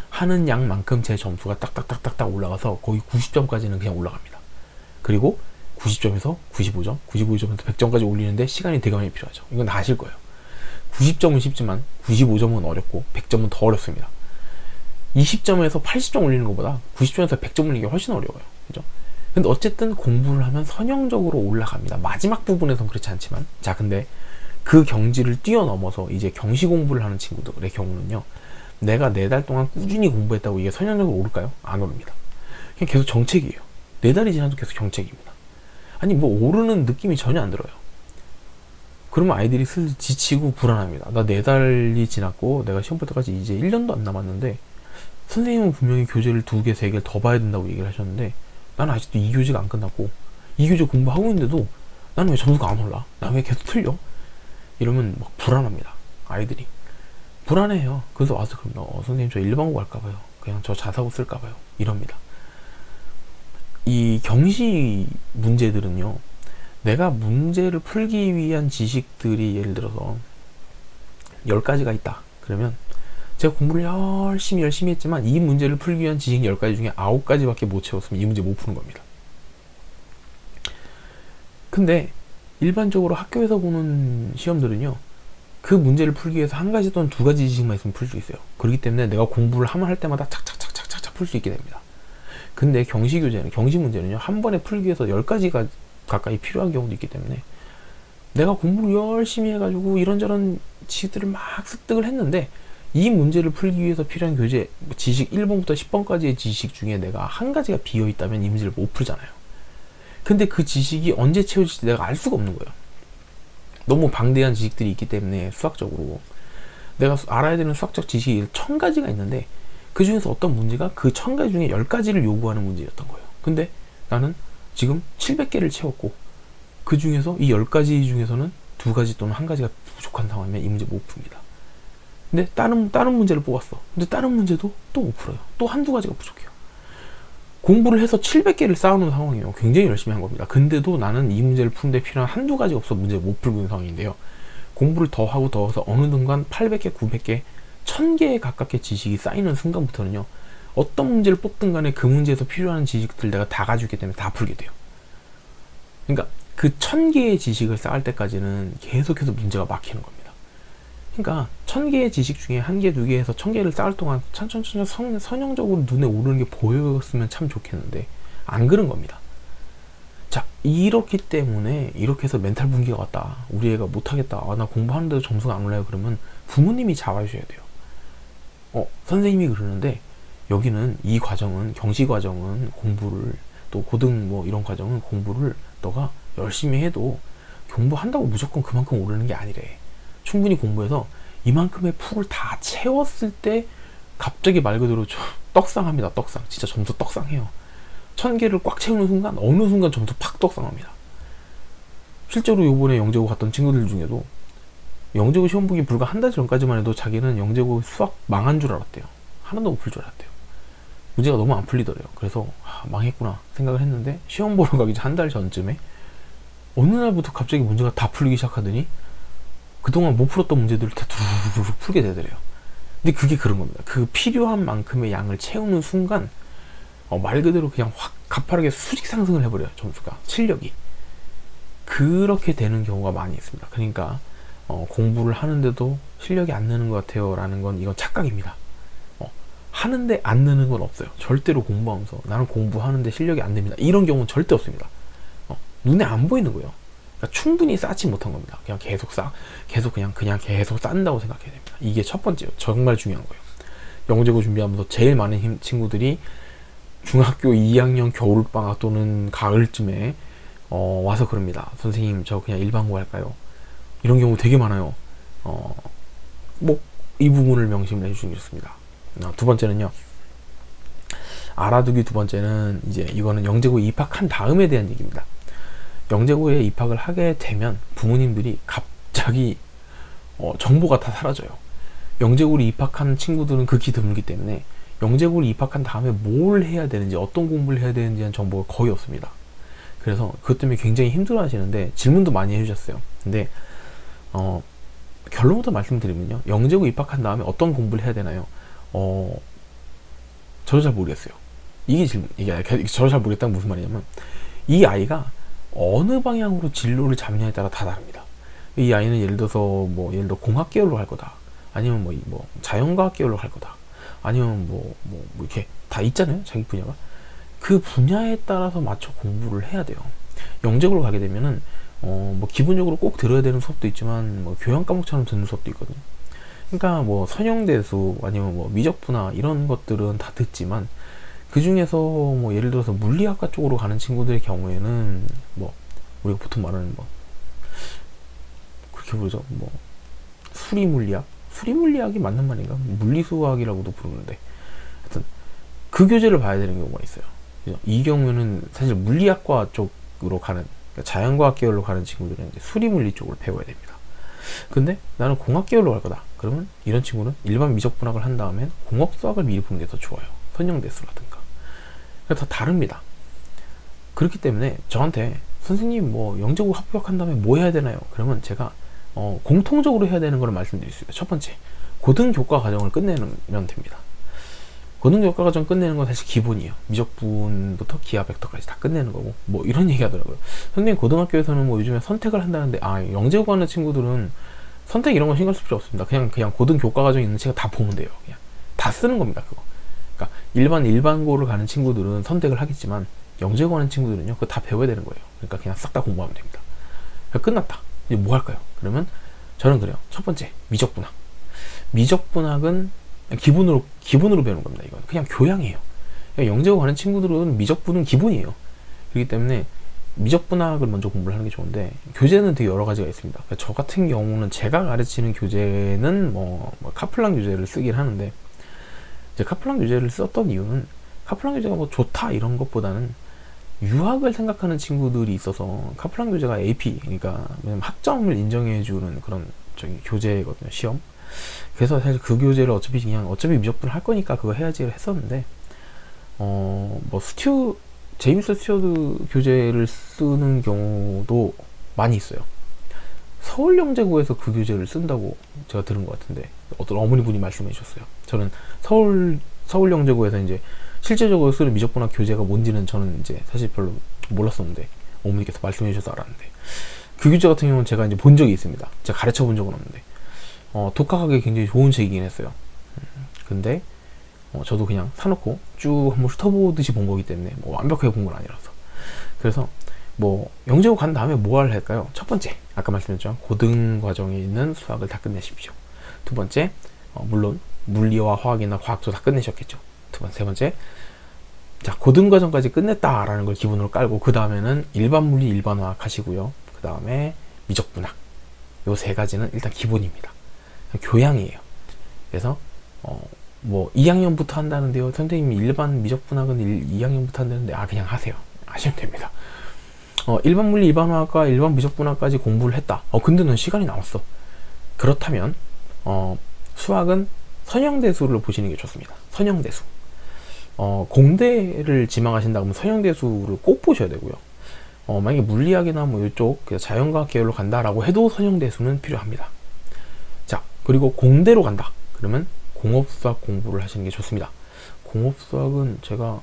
하는 양만큼 제 점수가 딱딱딱딱딱 올라가서 거의 90점까지는 그냥 올라갑니다. 그리고 90점에서 95점, 95점에서 100점까지 올리는데 시간이 되게 많이 필요하죠. 이건 다 아실 거예요. 90점은 쉽지만 95점은 어렵고 100점은 더 어렵습니다. 20점에서 80점 올리는 것보다 90점에서 100점 올리는 게 훨씬 어려워요. 그죠? 근데 어쨌든 공부를 하면 선형적으로 올라갑니다. 마지막 부분에선 그렇지 않지만. 자, 근데 그 경지를 뛰어넘어서 이제 경시 공부를 하는 친구들의 경우는요, 내가 4달 동안 꾸준히 공부했다고 이게 선형적으로 오를까요? 안 오릅니다. 그냥 계속 정책이에요. 4달이 지나도 계속 정책입니다. 아니, 오르는 느낌이 전혀 안 들어요. 그러면 아이들이 슬슬 지치고 불안합니다. 나 4달이 지났고 내가 시험 볼 때까지 이제 1년도 안 남았는데, 선생님은 분명히 교재를 2개, 3개를 더 봐야 된다고 얘기를 하셨는데, 나는 아직도 2교재가 안 끝났고 2교재 공부하고 있는데도 나는 왜 점수가 안 올라? 난 왜 계속 틀려? 이러면 막 불안합니다. 아이들이 불안해요. 그래서 와서 그럼 선생님 저 일반고 할까봐요. 그냥 저 자사고 쓸까봐요. 이럽니다. 이 경시 문제들은요, 내가 문제를 풀기 위한 지식들이 예를 들어서 10가지가 있다. 그러면 제가 공부를 열심히 했지만 이 문제를 풀기 위한 지식 10가지 중에 9가지밖에 못 채웠으면 이 문제 못 푸는 겁니다. 근데 일반적으로 학교에서 보는 시험들은요, 그 문제를 풀기 위해서 1가지 또는 2가지 지식만 있으면 풀 수 있어요. 그렇기 때문에 내가 공부를 하면 할 때마다 착착착착착 풀 수 있게 됩니다. 근데 경시 문제는요, 한 번에 풀기 위해서 10가지가 가까이 필요한 경우도 있기 때문에 내가 공부를 열심히 해가지고 이런저런 지식들을 막 습득을 했는데 이 문제를 풀기 위해서 필요한 교재 지식 1번부터 10번까지의 지식 중에 내가 한 가지가 비어 있다면 이 문제를 못 풀잖아요. 근데 그 지식이 언제 채워질지 내가 알 수가 없는 거예요. 너무 방대한 지식들이 있기 때문에 수학적으로 내가 알아야 되는 수학적 지식이 1000가지가 있는데 그 중에서 어떤 문제가 그 1000가지 중에 10가지를 요구하는 문제였던 거예요. 근데 나는 지금 700개를 채웠고 그 중에서 이 10가지 중에서는 2가지 또는 1가지가 부족한 상황이면 이 문제 못 풉니다. 근데 다른 문제를 뽑았어. 근데 다른 문제도 또 못 풀어요. 또 한두 가지가 부족해요. 공부를 해서 700개를 쌓아놓은 상황이에요. 굉장히 열심히 한 겁니다. 근데도 나는 이 문제를 푸는데 필요한 한두 가지가 없어 문제를 못 풀고 있는 상황인데요. 공부를 더 하고 더 해서 어느 순간 800개, 900개, 1000개에 가깝게 지식이 쌓이는 순간부터는요. 어떤 문제를 뽑든 간에 그 문제에서 필요한 지식들 내가 다 가지고 있기 때문에 다 풀게 돼요. 그러니까 그 1000개의 지식을 쌓을 때까지는 계속해서 문제가 막히는 겁니다. 그러니까 1000개의 지식 중에 1개, 2개 해서 1000개를 쌓을 동안 천천히 선형적으로 눈에 오르는 게 보였으면 참 좋겠는데 안 그런 겁니다. 자, 이렇기 때문에 이렇게 해서 멘탈 붕괴가 왔다. 우리 애가 못하겠다. 나 공부하는데도 점수가 안 올라요. 그러면 부모님이 잡아주셔야 돼요. 선생님이 그러는데 여기는 이 과정은 경시 과정은 공부를 또 고등 뭐 이런 과정은 공부를 너가 열심히 해도 공부한다고 무조건 그만큼 오르는 게 아니래. 충분히 공부해서 이만큼의 풀을 다 채웠을 때 갑자기 말 그대로 떡상합니다. 떡상. 진짜 점수 떡상해요. 1000개를 꽉 채우는 순간 어느 순간 점수 팍 떡상합니다. 실제로 요번에 영재고 갔던 친구들 중에도 영재고 시험 보기 불과 한 달 전까지만 해도 자기는 영재고 수학 망한 줄 알았대요. 하나도 못 풀 줄 알았대요. 문제가 너무 안 풀리더래요. 그래서 망했구나 생각을 했는데 시험 보러 가기 한 달 전쯤에 어느 날부터 갑자기 문제가 다 풀리기 시작하더니 그동안 못 풀었던 문제들을 다 두루루루 풀게 되더래요. 근데 그게 그런 겁니다. 그 필요한 만큼의 양을 채우는 순간 말 그대로 그냥 확 가파르게 수직 상승을 해버려요. 점수가 실력이 그렇게 되는 경우가 많이 있습니다. 그러니까 공부를 하는데도 실력이 안 느는 것 같아요 라는 건 이건 착각입니다. 하는데 안 느는 건 없어요. 절대로 공부하면서 나는 공부하는데 실력이 안 됩니다 이런 경우는 절대 없습니다. 눈에 안 보이는 거예요. 그러니까 충분히 쌓지 못한 겁니다. 그냥 계속 계속 쌓는다고 생각해야 됩니다. 이게 첫 번째요. 정말 중요한 거예요. 영재고 준비하면서 제일 많은 친구들이 중학교 2학년 겨울방학 또는 가을쯤에 와서 그럽니다. 선생님 저 그냥 일반고 할까요? 이런 경우 되게 많아요. 이 부분을 명심을 해주시면 좋습니다. 두 번째는요. 알아두기 두 번째는 이제 이거는 영재고 입학한 다음에 대한 얘기입니다. 영재고에 입학을 하게 되면 부모님들이 갑자기 정보가 다 사라져요. 영재고를 입학한 친구들은 극히 드물기 때문에 영재고를 입학한 다음에 뭘 해야 되는지 어떤 공부를 해야 되는지 한 정보가 거의 없습니다. 그래서 그것 때문에 굉장히 힘들어 하시는데 질문도 많이 해주셨어요. 근데 결론부터 말씀드리면요. 영재고 입학한 다음에 어떤 공부를 해야 되나요? 저도 잘 모르겠어요. 이게 저도 잘 모르겠다는 무슨 말이냐면 이 아이가 어느 방향으로 진로를 잡느냐에 따라 다 다릅니다. 이 아이는 예를 들어 공학 계열로 할 거다. 아니면 자연과학 계열로 할 거다. 아니면 이렇게 다 있잖아요. 자기 분야가. 그 분야에 따라서 맞춰 공부를 해야 돼요. 영재고로 가게 되면은 기본적으로 꼭 들어야 되는 수업도 있지만 교양 과목처럼 듣는 수업도 있거든요. 그러니까 선형대수 아니면 미적분화 이런 것들은 다 듣지만 그 중에서 예를 들어서 물리학과 쪽으로 가는 친구들의 경우에는 우리가 보통 말하는 그렇게 부르죠. 수리물리학이 맞는 말인가? 물리수학이라고도 부르는데 하여튼 그 교재를 봐야 되는 경우가 있어요. 이 경우에는 사실 물리학과 쪽으로 가는 그러니까 자연과학 계열로 가는 친구들은 이제 수리물리 쪽을 배워야 됩니다. 근데 나는 공학 계열로 갈 거다. 그러면 이런 친구는 일반 미적분학을 한 다음에 공업수학을 미리 보는 게 더 좋아요. 선형대수라든가. 다 다릅니다. 그렇기 때문에 저한테 선생님 영재고 합격한 다음에 뭐 해야 되나요? 그러면 제가 공통적으로 해야 되는 걸 말씀드릴 수 있어요. 첫 번째, 고등교과 과정을 끝내면 됩니다. 고등교과 과정 끝내는 건 사실 기본이에요. 미적분부터 기하 벡터까지 다 끝내는 거고 이런 얘기 하더라고요. 선생님 고등학교에서는 요즘에 선택을 한다는데 영재고 가는 친구들은 선택 이런 거 신경 쓸 필요 없습니다. 그냥 고등교과 과정에 있는 책을 다 보면 돼요. 그냥 다 쓰는 겁니다. 그거. 그러니까 일반고를 가는 친구들은 선택을 하겠지만 영재고 가는 친구들은요 그거 다 배워야 되는 거예요. 그러니까 그냥 싹 다 공부하면 됩니다. 끝났다. 이제 뭐 할까요? 그러면 저는 그래요. 첫 번째, 미적분학. 미적분학은 기본으로 배우는 겁니다. 이건 그냥 교양이에요. 그러니까 영재고 가는 친구들은 미적분은 기본이에요. 그렇기 때문에 미적분학을 먼저 공부를 하는 게 좋은데, 교재는 되게 여러 가지가 있습니다. 그러니까 저 같은 경우는 제가 가르치는 교재는 뭐 카플란 교재를 쓰긴 하는데, 이제 카플란 교재를 썼던 이유는 카플란 교재가 뭐 좋다 이런 것보다는 유학을 생각하는 친구들이 있어서, 카플란 교재가 AP, 그러니까 학점을 인정해주는 그런 교재거든요, 시험. 그래서 사실 그 교재를 어차피 미적분을 할 거니까 그거 해야지 했었는데, 뭐 제임스 스튜어드 교재를 쓰는 경우도 많이 있어요. 서울영재고에서 그 교재를 쓴다고 제가 들은 것 같은데, 어떤 어머니분이 말씀해 주셨어요. 저는 서울영재고에서 이제 실제적으로 쓰는 미적분학 교재가 뭔지는 저는 이제 사실 별로 몰랐었는데, 어머니께서 말씀해 주셔서 알았는데, 그 교재 같은 경우는 제가 이제 본 적이 있습니다. 제가 가르쳐 본 적은 없는데, 독학하기 굉장히 좋은 책이긴 했어요. 근데 저도 그냥 사놓고 쭉 한번 훑어보듯이 본 거기 때문에 뭐 완벽하게 본 건 아니라서. 그래서 뭐 영재고 간 다음에 뭘 할까요? 첫 번째, 아까 말씀드렸죠, 고등 과정에 있는 수학을 다 끝내십시오. 두 번째, 물론 물리와 화학이나 과학도 다 끝내셨겠죠. 세 번째, 자, 고등 과정까지 끝냈다라는 걸 기본으로 깔고, 그 다음에는 일반 물리, 일반 화학 하시고요. 그 다음에 미적분학, 요 세 가지는 일단 기본입니다. 교양이에요. 그래서 뭐 2학년부터 한다는데요, 선생님이 일반 미적분학은 2학년부터 한다는데, 그냥 하세요. 하시면 됩니다. 일반 물리, 일반 화학과 일반 미적분학까지 공부를 했다. 근데 넌 시간이 남았어. 그렇다면 수학은 선형대수를 보시는 게 좋습니다. 선형대수. 공대를 지망하신다 그러면 선형대수를 꼭 보셔야 되고요. 만약에 물리학이나 뭐 이쪽 자연과학 계열로 간다라고 해도 선형대수는 필요합니다. 자, 그리고 공대로 간다 그러면 공업수학 공부를 하시는 게 좋습니다. 공업수학은 제가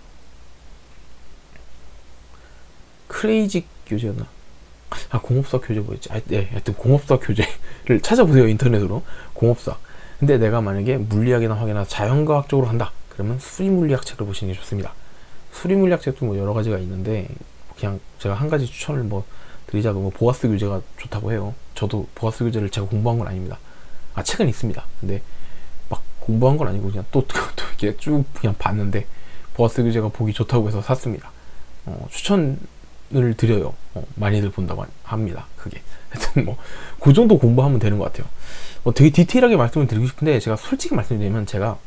크레이지 교재였나? 공업수학 교재 뭐였지? 네, 하여튼 공업수학 교재를 찾아보세요, 인터넷으로. 공업수학. 근데 내가 만약에 물리학이나 화학이나 자연과학 쪽으로 간다 그러면 수리물리학 책을 보시는 게 좋습니다. 수리물리학 책도 뭐 여러 가지가 있는데, 그냥 제가 한 가지 추천을 뭐 드리자면, 뭐 보아스 교재가 좋다고 해요. 저도 보아스 교재를 제가 공부한 건 아닙니다. 책은 있습니다. 근데 막 공부한 건 아니고 그냥 또 이렇게 쭉 그냥 봤는데, 보아스 교재가 보기 좋다고 해서 샀습니다. 추천을 드려요. 많이들 본다고 합니다. 그게 하여튼 뭐 그 정도 공부하면 되는 것 같아요. 되게 디테일하게 말씀을 드리고 싶은데, 제가 솔직히 말씀드리면, 제가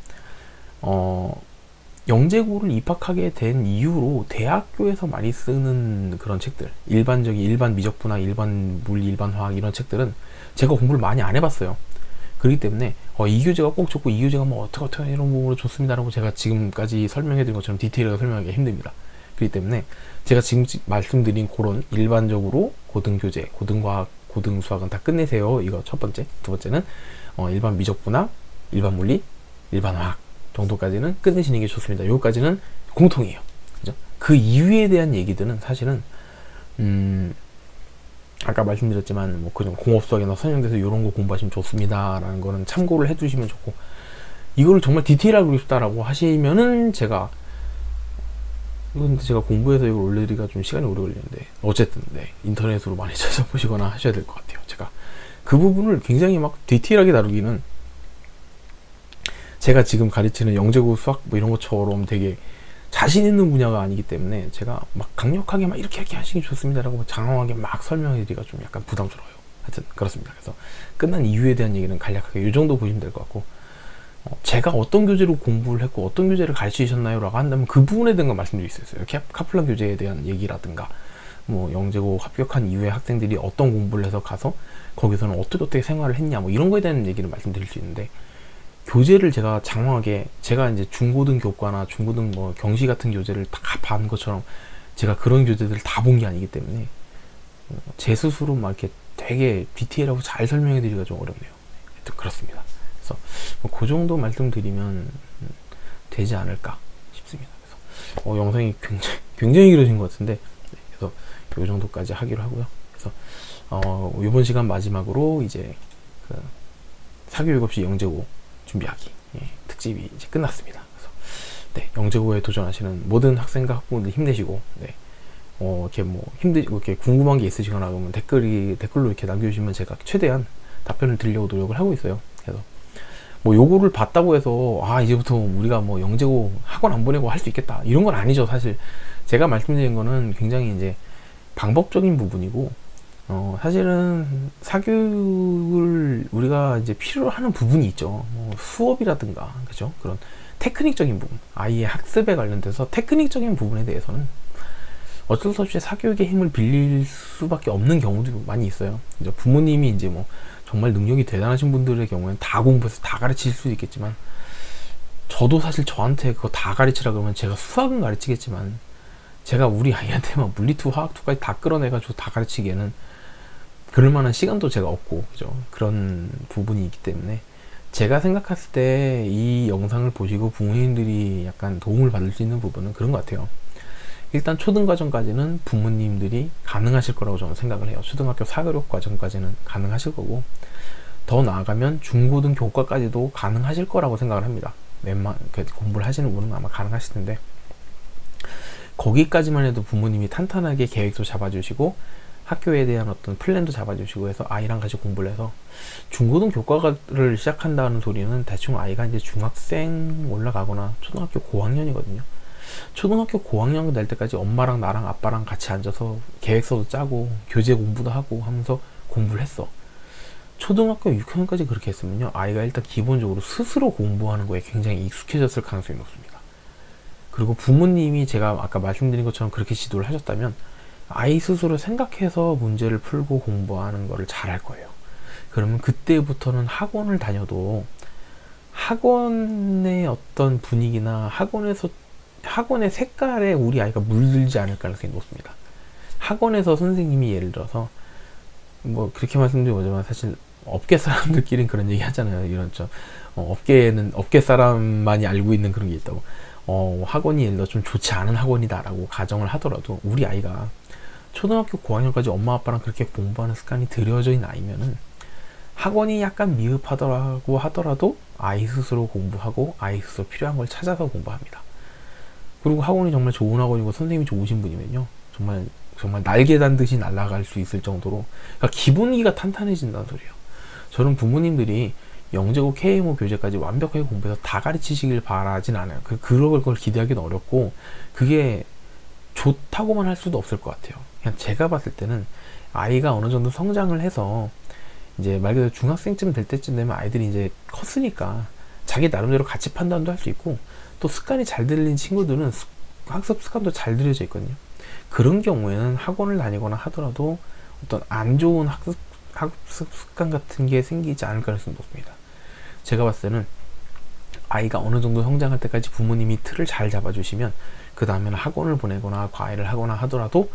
영재고를 입학하게 된 이후로 대학교에서 많이 쓰는 그런 책들, 일반적인 일반 미적분학, 일반 물리, 일반 화학 이런 책들은 제가 공부를 많이 안 해봤어요. 그렇기 때문에 이 교재가 꼭 좋고 이 교재가 뭐 어떻게 이런 부분으로 좋습니다라고 제가 지금까지 설명해드린 것처럼 디테일하게 설명하기가 힘듭니다. 그렇기 때문에 제가 지금 말씀드린 그런 일반적으로 고등 교재, 고등 과학, 고등 수학은 다 끝내세요. 이거 첫 번째. 두 번째는 일반 미적분학, 일반 물리, 일반 화학 정도까지는 끝내시는 게 좋습니다. 요까지는 공통이에요. 그죠? 그 이유에 대한 얘기들은 사실은 아까 말씀드렸지만 뭐 그냥 공업수학이나 선형대수 이런 거 공부하시면 좋습니다라는 거는 참고를 해두시면 좋고, 이거를 정말 디테일하게 그리고 싶다라고 하시면은 제가 공부해서 이걸 올리기가 좀 시간이 오래 걸리는데, 어쨌든 인터넷으로 많이 찾아보시거나 하셔야 될 것 같아요. 제가 그 부분을 굉장히 막 디테일하게 다루기는, 제가 지금 가르치는 영재고 수학 뭐 이런 것처럼 되게 자신 있는 분야가 아니기 때문에, 제가 막 강력하게 막 이렇게 하시기 좋습니다라고 장황하게 막 설명해드리기가 좀 약간 부담스러워요. 하여튼 그렇습니다. 그래서 끝난 이유에 대한 얘기는 간략하게 이 정도 보시면 될 것 같고, 제가 어떤 교재로 공부를 했고 어떤 교재를 가르치셨나요? 라고 한다면 그 부분에 대한 건 말씀드릴 수 있어요. 카플란 교재에 대한 얘기라든가, 뭐 영재고 합격한 이후에 학생들이 어떤 공부를 해서 가서 거기서는 어떻게 생활을 했냐, 뭐 이런 거에 대한 얘기를 말씀드릴 수 있는데, 교재를 제가 장황하게, 제가 이제 중고등 교과나 중고등 뭐 경시 같은 교재를 다 반 것처럼 제가 그런 교재들을 다 본 게 아니기 때문에 제 스스로 막 이렇게 되게 디테일하고 잘 설명해 드리기가 좀 어렵네요. 하여튼 그렇습니다. 그래서 그 정도 말씀드리면 되지 않을까 싶습니다. 그래서 영상이 굉장히 길어진 것 같은데, 그래서 이 정도까지 하기로 하고요. 그래서 이번 시간 마지막으로 이제 그 사교육 없이 영재고 준비하기 특집이 이제 끝났습니다. 그래서 영재고에 도전하시는 모든 학생과 학부모들 힘내시고, 이렇게 궁금한 게 있으시거나 그러면 댓글로 이렇게 남겨주시면 제가 최대한 답변을 드리려고 노력을 하고 있어요. 그래서 뭐 요거를 봤다고 해서 이제부터 우리가 뭐 영재고 학원 안 보내고 할 수 있겠다 이런 건 아니죠. 사실 제가 말씀드린 거는 굉장히 이제 방법적인 부분이고, 사실은 사교육을 우리가 이제 필요로 하는 부분이 있죠. 뭐 수업이라든가, 그죠? 그런 테크닉적인 부분, 아이의 학습에 관련돼서 테크닉적인 부분에 대해서는 어쩔 수 없이 사교육의 힘을 빌릴 수밖에 없는 경우도 많이 있어요. 이제 부모님이 이제 뭐 정말 능력이 대단하신 분들의 경우에는 다 공부해서 다 가르칠 수도 있겠지만, 저도 사실 저한테 그거 다 가르치라 그러면 제가 수학은 가르치겠지만, 제가 우리 아이한테만 물리투, 화학투까지 다 끌어내가지고 다 가르치기에는 그럴 만한 시간도 제가 없고, 그죠? 그런 부분이 있기 때문에 제가 생각했을 때 이 영상을 보시고 부모님들이 약간 도움을 받을 수 있는 부분은 그런 것 같아요. 일단 초등과정까지는 부모님들이 가능하실 거라고 저는 생각을 해요. 초등학교 사교육 과정까지는 가능하실 거고, 더 나아가면 중고등교과까지도 가능하실 거라고 생각을 합니다. 공부를 하시는 분은 아마 가능하실 텐데, 거기까지만 해도 부모님이 탄탄하게 계획도 잡아주시고 학교에 대한 어떤 플랜도 잡아주시고 해서 아이랑 같이 공부를 해서, 중고등 교과를 시작한다는 소리는 대충 아이가 이제 중학생 올라가거나 초등학교 고학년이거든요. 초등학교 고학년 될 때까지 엄마랑 나랑 아빠랑 같이 앉아서 계획서도 짜고 교재 공부도 하고 하면서 공부를 했어. 초등학교 6학년까지 그렇게 했으면요, 아이가 일단 기본적으로 스스로 공부하는 거에 굉장히 익숙해졌을 가능성이 높습니다. 그리고 부모님이 제가 아까 말씀드린 것처럼 그렇게 지도를 하셨다면 아이 스스로 생각해서 문제를 풀고 공부하는 거를 잘할 거예요. 그러면 그때부터는 학원을 다녀도 학원의 어떤 분위기나 학원의 색깔에 우리 아이가 물들지 않을 가능성이 높습니다. 학원에서 선생님이 예를 들어서 뭐 그렇게 말씀드리면 사실 업계 사람들끼리는 그런 얘기 하잖아요. 이런 업계에는 업계 사람만이 알고 있는 그런 게 있다고. 학원이 예를 들어 좀 좋지 않은 학원이다라고 가정을 하더라도, 우리 아이가 초등학교 고학년까지 엄마 아빠랑 그렇게 공부하는 습관이 들여져 있는 아이면은 학원이 약간 미흡하더라고 하더라도 아이 스스로 공부하고 아이 스스로 필요한 걸 찾아서 공부합니다. 그리고 학원이 정말 좋은 학원이고 선생님이 좋으신 분이면요, 정말 날개 단 듯이 날아갈 수 있을 정도로, 그러니까 기본기가 탄탄해진다는 소리예요. 저는 부모님들이 영재고 KMO 교재까지 완벽하게 공부해서 다 가르치시길 바라진 않아요. 그런 걸 기대하기는 어렵고, 그게 좋다고만 할 수도 없을 것 같아요. 그냥 제가 봤을 때는 아이가 어느 정도 성장을 해서 이제 말 그대로 중학생쯤 될 때쯤 되면 아이들이 이제 컸으니까 자기 나름대로 가치 판단도 할 수 있고, 또 습관이 잘 들린 친구들은 학습 습관도 잘 들여져 있거든요. 그런 경우에는 학원을 다니거나 하더라도 어떤 안 좋은 학습 습관 같은 게 생기지 않을 가능성이 높습니다. 제가 봤을 때는 아이가 어느 정도 성장할 때까지 부모님이 틀을 잘 잡아주시면 그 다음에는 학원을 보내거나 과외를 하거나 하더라도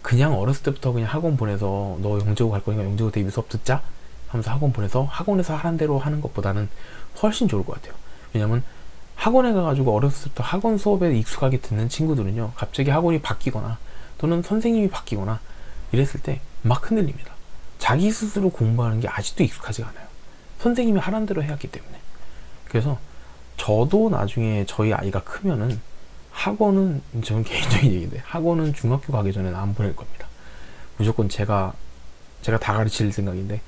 그냥 어렸을 때부터 그냥 학원 보내서 너 영재고 갈 거니까 영재고 대비 수업 듣자 하면서 학원 보내서 학원에서 하란 대로 하는 것보다는 훨씬 좋을 것 같아요. 왜냐면 학원에 가가지고 어렸을 때부터 학원 수업에 익숙하게 듣는 친구들은요, 갑자기 학원이 바뀌거나 또는 선생님이 바뀌거나 이랬을 때 막 흔들립니다. 자기 스스로 공부하는 게 아직도 익숙하지가 않아요. 선생님이 하란 대로 해왔기 때문에. 그래서 저도 나중에 저희 아이가 크면은 학원은, 저는 개인적인 얘기인데 학원은 중학교 가기 전에는 안 보낼 겁니다. 무조건 제가 다 가르칠 생각인데,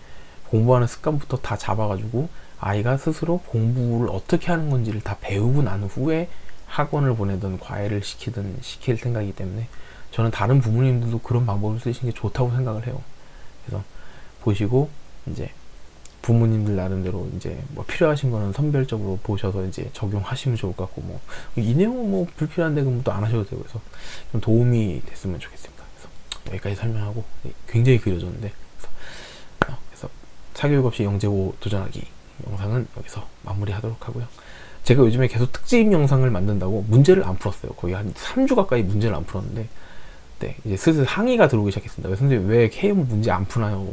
공부하는 습관부터 다 잡아가지고 아이가 스스로 공부를 어떻게 하는 건지를 다 배우고 난 후에 학원을 보내든 과외를 시키든 시킬 생각이기 때문에, 저는 다른 부모님들도 그런 방법을 쓰시는 게 좋다고 생각을 해요. 그래서 보시고 이제 부모님들 나름대로 이제 뭐 필요하신 거는 선별적으로 보셔서 이제 적용하시면 좋을 것 같고, 뭐 이 내용은 뭐 불필요한데 그럼 또 안 하셔도 되고 해서 좀 도움이 됐으면 좋겠습니다. 그래서 여기까지 설명하고, 굉장히 길어졌는데, 그래서 사교육 없이 영재고 도전하기 영상은 여기서 마무리하도록 하고요. 제가 요즘에 계속 특집 영상을 만든다고 문제를 안 풀었어요. 거의 한 3주 가까이 문제를 안 풀었는데, 네, 이제 슬슬 항의가 들어오기 시작했습니다. 선생님 왜 KMO 문제 안 푸나요?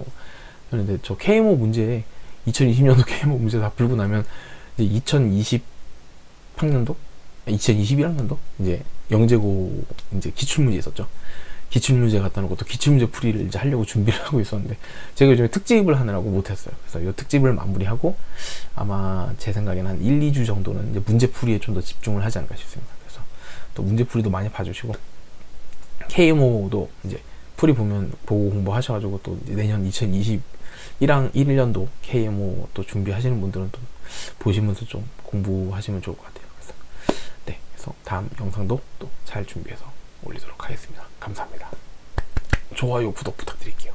그런데 저 KMO 문제 2020년도 KMO 문제 다 풀고 나면 이제 2020학년도, 2021학년도 이제 영재고 이제 기출문제 있었죠. 기출문제 갖다 놓고 또 기출문제 풀이를 이제 하려고 준비를 하고 있었는데, 제가 요즘에 특집을 하느라고 못했어요. 그래서 이 특집을 마무리하고 아마 제 생각에는 한 1, 2주 정도는 이제 문제 풀이에 좀 더 집중을 하지 않을까 싶습니다. 그래서 또 문제 풀이도 많이 봐주시고, KMO도 이제 풀이 보고 공부하셔가지고 또 내년 2022 1년도 KMO 또 준비하시는 분들은 또 보시면서 좀 공부하시면 좋을 것 같아요. 그래서 다음 영상도 또 잘 준비해서 올리도록 하겠습니다. 감사합니다. 좋아요, 구독 부탁드릴게요.